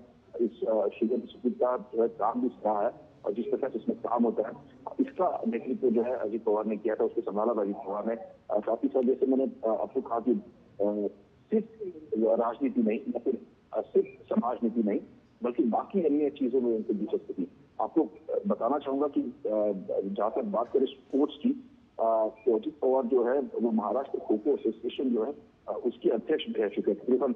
इस शुगर इंस्टीट्यूट का जो है काम भी रहा है, और जिस प्रकार से इसमें काम होता है इसका नेतृत्व जो है अजित पवार ने किया था, उसको संभाला अजित पवार ने। काफी साल जैसे मैंने आपको कहा कि सिर्फ राजनीति नहीं या फिर सिर्फ समाज नीति नहीं, बल्कि बाकी अन्य चीजों में उनकी दिलचस्पी थी। आपको बताना चाहूंगा कि जहाँ तक बात करें स्पोर्ट्स की, तो अजित पवार जो है वो महाराष्ट्र खो खो एसोसिएशन जो है उसके अध्यक्ष रह चुके हैं। तकरीबन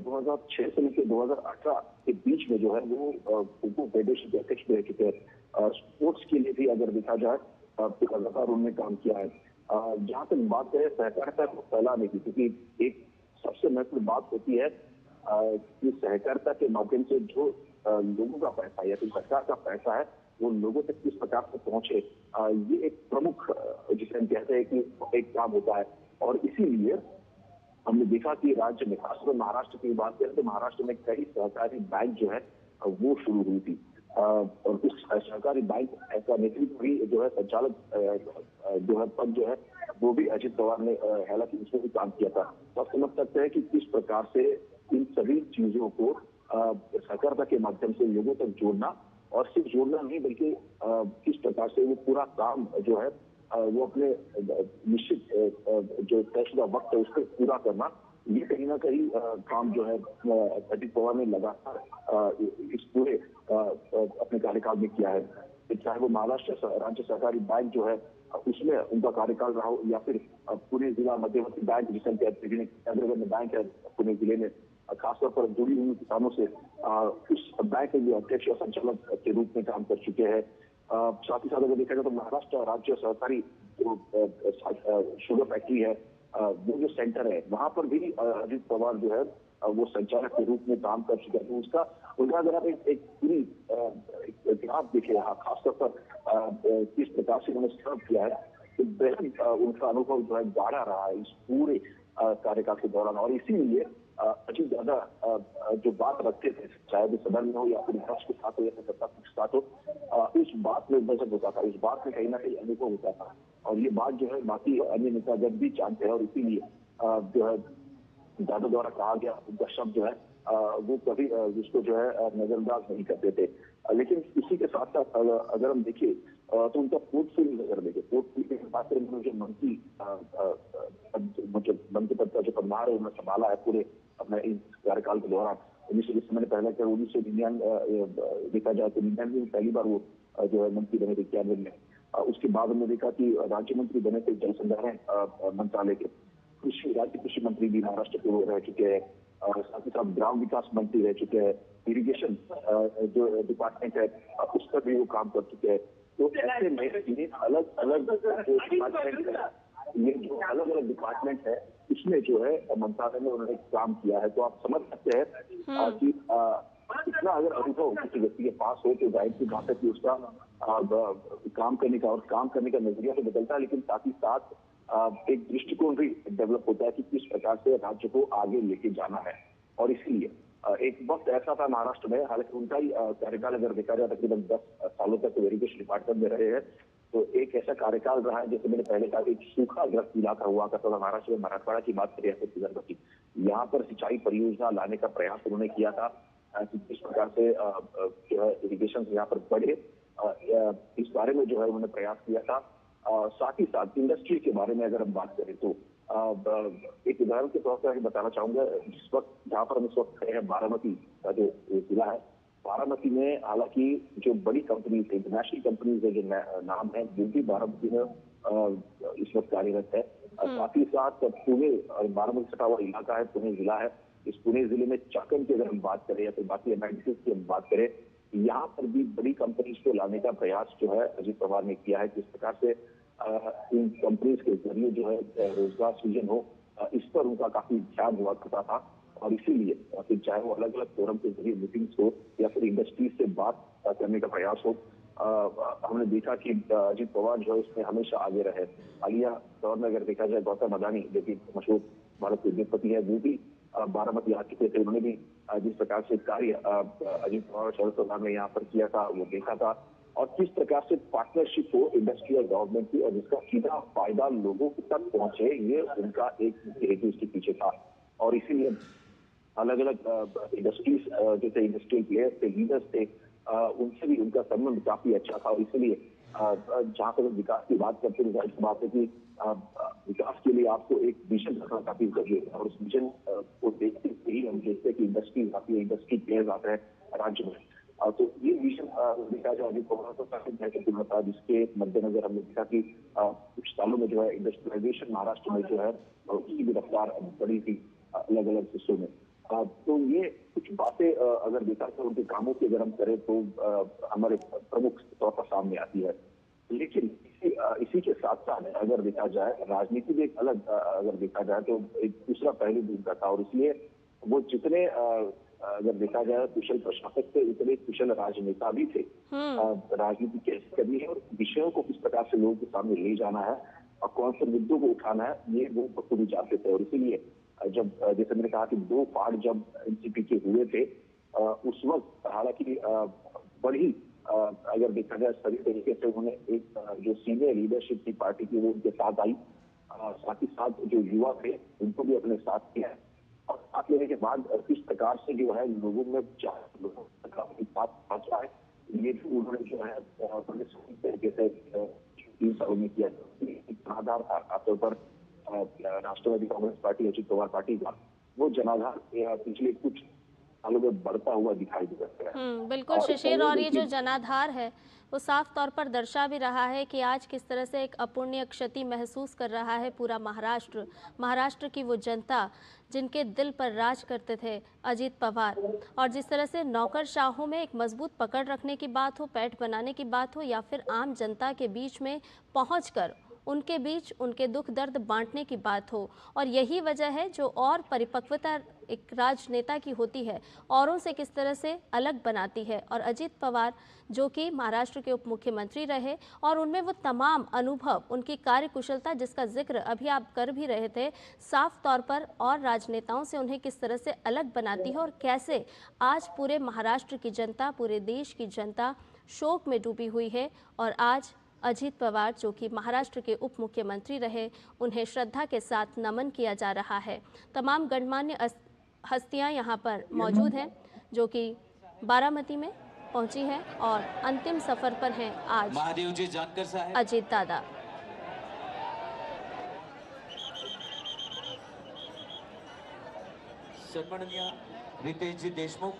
2006 से लेकर 2018 के बीच में जो है वो खो खो फेडरेशन के अध्यक्ष रह चुके हैं। स्पोर्ट्स के लिए भी अगर देखा जाए तो लगातार उन्होंने काम किया है। जहाँ तक बात करें सहकारिता को फैलाने की, क्योंकि एक सबसे महत्वपूर्ण बात होती है कि सहकारिता के माध्यम से जो लोगों का पैसा या फिर सरकार का पैसा है वो लोगों तक किस प्रकार से पहुंचे, ये एक प्रमुख जिसे हम कहते हैं कि एक काम होता है। और इसीलिए हमने देखा कि राज्य में, खासकर महाराष्ट्र की बात करें तो महाराष्ट्र में कई सहकारी बैंक जो है वो शुरू हुई थी। और उस सहकारी बैंक का नेतृत्व भी जो है संचालक जो है पद जो है वो भी अजित पवार ने हालांकि उसमें भी काम किया था। तो आप समझ सकते हैं कि किस प्रकार से इन सभी चीजों को सहकारिता के माध्यम से लोगों तक जोड़ना, और सिर्फ जोड़ना नहीं बल्कि किस प्रकार से वो पूरा काम जो है वो अपने निश्चित जो तयशुदा वक्त है उसको पूरा करना, ये कहीं ना कहीं काम जो है अजित पवार ने लगातार इस पूरे अपने कार्यकाल में किया है। चाहे वो महाराष्ट्र राज्य सहकारी बैंक जो है उसमें उनका कार्यकाल रहा हो, या फिर पुणे जिला मध्यवर्ती बैंक जिसे हम कहते हैं केंद्रीय बैंक है पुणे जिले में, खासतौर पर जुड़ी हुई किसानों से उस बैंक के जो अध्यक्ष और संचालक के रूप में काम कर चुके हैं। साथ ही साथ अगर देखा जाए तो महाराष्ट्र राज्य सहकारी जो शुगर फैक्ट्री है वो जो सेंटर है वहां पर भी अजित पवार जो है वो संचालक के रूप में काम कर चुके हैं। तो उनका अगर आप एक पूरी ग्राफ देखें, खासतौर पर किस प्रकार से उन्होंने सर्व किया है, तो बेहद उनका अनुभव जो है गाढ़ा रहा है इस पूरे कार्यकाल के दौरान। और इसीलिए अजित ज्यादा जो बात रखते थे, चाहे वो सदन में हो या फिर विपक्ष के साथ हो या फिर सत्ता के साथ हो, इस बात में वजन होता था, इस बात में कहीं ना कहीं अनुभव होता था। और ये बात जो है बाकी अन्य नेतागण भी जानते हैं, और इसीलिए जो है दादा द्वारा कहा गया उनका शब्द जो है वो कभी उसको जो है नजरअंदाज नहीं करते थे। लेकिन इसी के साथ साथ अगर हम देखें तो उनका पोर्टफोलियो अगर देखें, पोर्टफोलियो की बात करें, जो मंत्री मंत्री पद का जो पदभार है उन्होंने संभाला है पूरे अपने इस कार्यकाल के दौरान। 1999 पहले 1999 देखा जाए तो 99 में पहली बार वो जो है मंत्री बने थे 91 में। उसके बाद हमने देखा कि राज्य मंत्री बने थे जल संधारण मंत्रालय के, राज्य कृषि मंत्री भी महाराष्ट्र के रह चुके हैं, और साथ ही साथ ग्राम विकास मंत्री रह चुके हैं, इरिगेशन जो डिपार्टमेंट है उस पर भी वो काम कर चुके हैं। तो ऐसे में ये अलग अलग जो डिपार्टमेंट है, ये जो अलग अलग डिपार्टमेंट है इसमें जो है मंत्रालय में उन्होंने काम किया है। तो आप समझ सकते हैं कि इतना अगर अनुभव किसी व्यक्ति के पास हो तो जाहिर सी बात है कि उसका काम करने का नजरिया तो बदलता है, लेकिन साथ ही साथ एक दृष्टिकोण भी डेवलप होता है कि किस प्रकार से राज्य को आगे लेके जाना है। और इसीलिए एक वक्त ऐसा था महाराष्ट्र में, हालांकि उनका ही कार्यकाल अगर देखा जाए तकरीबन 10 सालों तक इरिगेशन डिपार्टमेंट में रहे हैं, तो एक ऐसा कार्यकाल रहा है जैसे मैंने पहले कहा, एक सूखाग्रस्त इलाका हुआ करता था महाराष्ट्र में। मराठवाड़ा की बात करें या फिर विदर्भ की, यहाँ पर सिंचाई परियोजना लाने का प्रयास उन्होंने किया था कि किस प्रकार से जो है इरिगेशन यहाँ पर बढ़े, इस बारे में जो है उन्होंने प्रयास किया था। साथ ही साथ इंडस्ट्री के बारे में अगर हम बात करें तो एक उदाहरण के तौर पर बताना चाहूंगा, जिस वक्त जहाँ पर हम इस वक्त खड़े हैं बारामती का जो जिला है, बारामती में हालांकि जो बड़ी कंपनीज है, इंटरनेशनल कंपनीज है जो नाम है, जो भी बारामती में इस वक्त कार्यरत है। साथ ही साथ पुणे और बारामती सटा हुआ इलाका है, पुणे जिला है, इस पुणे जिले में चाकन की अगर हम बात करें या फिर बाकी एमआईडीसी की हम बात करें, यहाँ पर भी बड़ी कंपनीज को लाने का प्रयास जो है अजित पवार ने किया है। किस प्रकार से इन कंपनीज के जरिए जो है रोजगार सृजन हो, इस पर उनका काफी ध्यान हुआ करता था। और इसीलिए फिर चाहे वो अलग अलग फोरम के जरिए मीटिंग्स हो या फिर इंडस्ट्रीज से बात करने का प्रयास हो, हमने देखा कि अजित पवार जो है इसमें हमेशा आगे रहे। हालिया दौर में अगर देखा जाए गौतम अडानी जो कि मशहूर भारत के उद्योगपति है, वो भी बारामती आ चुके थे। उन्होंने भी जिस प्रकार से कार्य अजित पवार शरद पवार ने यहाँ पर किया था वो देखा था, और किस प्रकार से पार्टनरशिप हो इंडस्ट्री और गवर्नमेंट की, और जिसका सीधा फायदा लोगों तक पहुंचे, ये उनका एक हेतु इसके पीछे था। और इसीलिए अलग अलग इंडस्ट्रीज जो थे, इंडस्ट्रियल प्लेयर्स थे, लीडर्स थे, उनसे भी उनका संबंध काफी अच्छा था। और इसलिए जहाँ तक विकास की बात करते हैं, जाहिर बात है कि विकास के लिए आपको एक विजन रखना काफी जरूरी है, और उस विजन को देखते ही हम देखते हैं कि इंडस्ट्री आती है, इंडस्ट्री प्लेयर्स आते हैं राज्य में। तो ये विजन देखा जाए अजित पवार तो काफी महत्वपूर्ण था, जिसके मद्देनजर हमने देखा कि कुछ सालों में जो है इंडस्ट्रियलाइजेशन महाराष्ट्र में जो है उसकी भी रफ्तार बढ़ी थी अलग अलग हिस्सों में। तो ये कुछ बातें अगर देखा जाए उनके कामों की अगर हम करें तो हमारे प्रमुख तौर पर सामने आती है। लेकिन इसी के साथ साथ अगर देखा जाए राजनीति में एक अलग अगर देखा जाए तो एक दूसरा पहलू भी उनका था, और इसलिए वो जितने अगर देखा जाए कुशल प्रशासक थे उतने कुशल राजनेता भी थे। राजनीति कैसे करनी है और विषयों को किस प्रकार से लोगों के सामने ले जाना है और कौन से मुद्दों को उठाना है, ये वो बखूबी जानते थे। और इसीलिए जब जैसे मैंने कहा कि 2 फाड़ जब एनसीपी के हुए थे उस वक्त हालांकि बड़ी अगर देखा जाए सभी तरीके से उन्होंने एक जो सीनियर लीडरशिप थी पार्टी की वो उनके साथ आई, साथ ही साथ जो युवा थे उनको भी अपने साथ किया और साथ लेने के बाद किस प्रकार से जो है लोगों में लोगों तक अपनी बात पहुंचा है, ये भी उन्होंने जो है सही तरीके से 3 सालों में किया। जनाधार था खासतौर पर राष्ट्रवादी कांग्रेस पार्टी अजित पवार पार्टी का, वो जनाधार पिछले कुछ सालों में बढ़ता हुआ दिखाई दे रहा है। बिल्कुल शिशिर, और ये जो जनाधार है वो साफ तौर पर दर्शा भी रहा है कि आज किस तरह से एक अपूर्णीय क्षति महसूस कर रहा है पूरा महाराष्ट्र की वो जनता जिनके दिल पर राज करते थे अजित पवार। और जिस तरह से नौकरशाहों में एक मजबूत पकड़ रखने की बात हो, पैठ बनाने की बात हो, या फिर आम जनता के बीच में पहुंचकर उनके बीच उनके दुख दर्द बांटने की बात हो। और यही वजह है जो और परिपक्वता एक राजनेता की होती है औरों से किस तरह से अलग बनाती है। और अजित पवार जो कि महाराष्ट्र के उप मुख्यमंत्री रहे और उनमें वो तमाम अनुभव, उनकी कार्यकुशलता जिसका जिक्र अभी आप कर भी रहे थे, साफ तौर पर और राजनेताओं से उन्हें किस तरह से अलग बनाती है और कैसे आज पूरे महाराष्ट्र की जनता, पूरे देश की जनता शोक में डूबी हुई है। और आज अजित पवार जो कि महाराष्ट्र के उप मुख्यमंत्री रहे, उन्हें श्रद्धा के साथ नमन किया जा रहा है। तमाम गणमान्य हस्तियां यहां पर मौजूद हैं जो कि बारामती में पहुंची हैं और अंतिम सफर पर हैं आज महादेव जी जानकर साहब, अजित दादा। सन्माननीय रितेश जी देशमुख,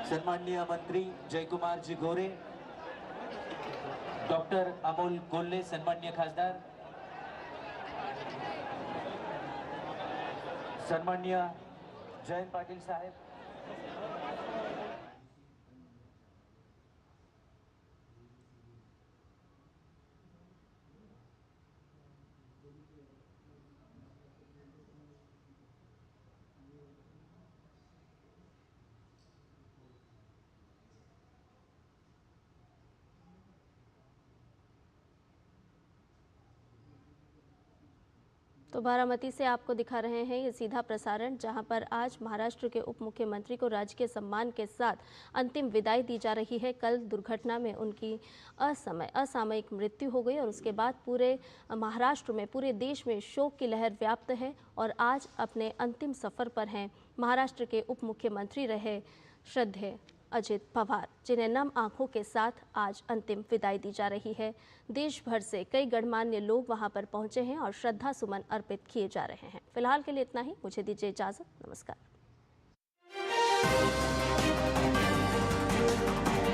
सन्माननीय मंत्री जयकुमार जी गोरे, डॉक्टर अमोल कोल्हे, सन्माननीय खासदार, सन्माननीय जयंत पाटील साहेब, तो बारामती से आपको दिखा रहे हैं ये सीधा प्रसारण, जहां पर आज महाराष्ट्र के उप मुख्यमंत्री को राजकीय सम्मान के साथ अंतिम विदाई दी जा रही है। कल दुर्घटना में उनकी असामयिक मृत्यु हो गई और उसके बाद पूरे महाराष्ट्र में, पूरे देश में शोक की लहर व्याप्त है। और आज अपने अंतिम सफर पर हैं महाराष्ट्र के उप मुख्यमंत्री रहे श्रद्धेय अजित पवार, जिन्हें नम आंखों के साथ आज अंतिम विदाई दी जा रही है। देश भर से कई गणमान्य लोग वहां पर पहुंचे हैं और श्रद्धा सुमन अर्पित किए जा रहे हैं। फिलहाल के लिए इतना ही, मुझे दीजिए इजाजत, नमस्कार।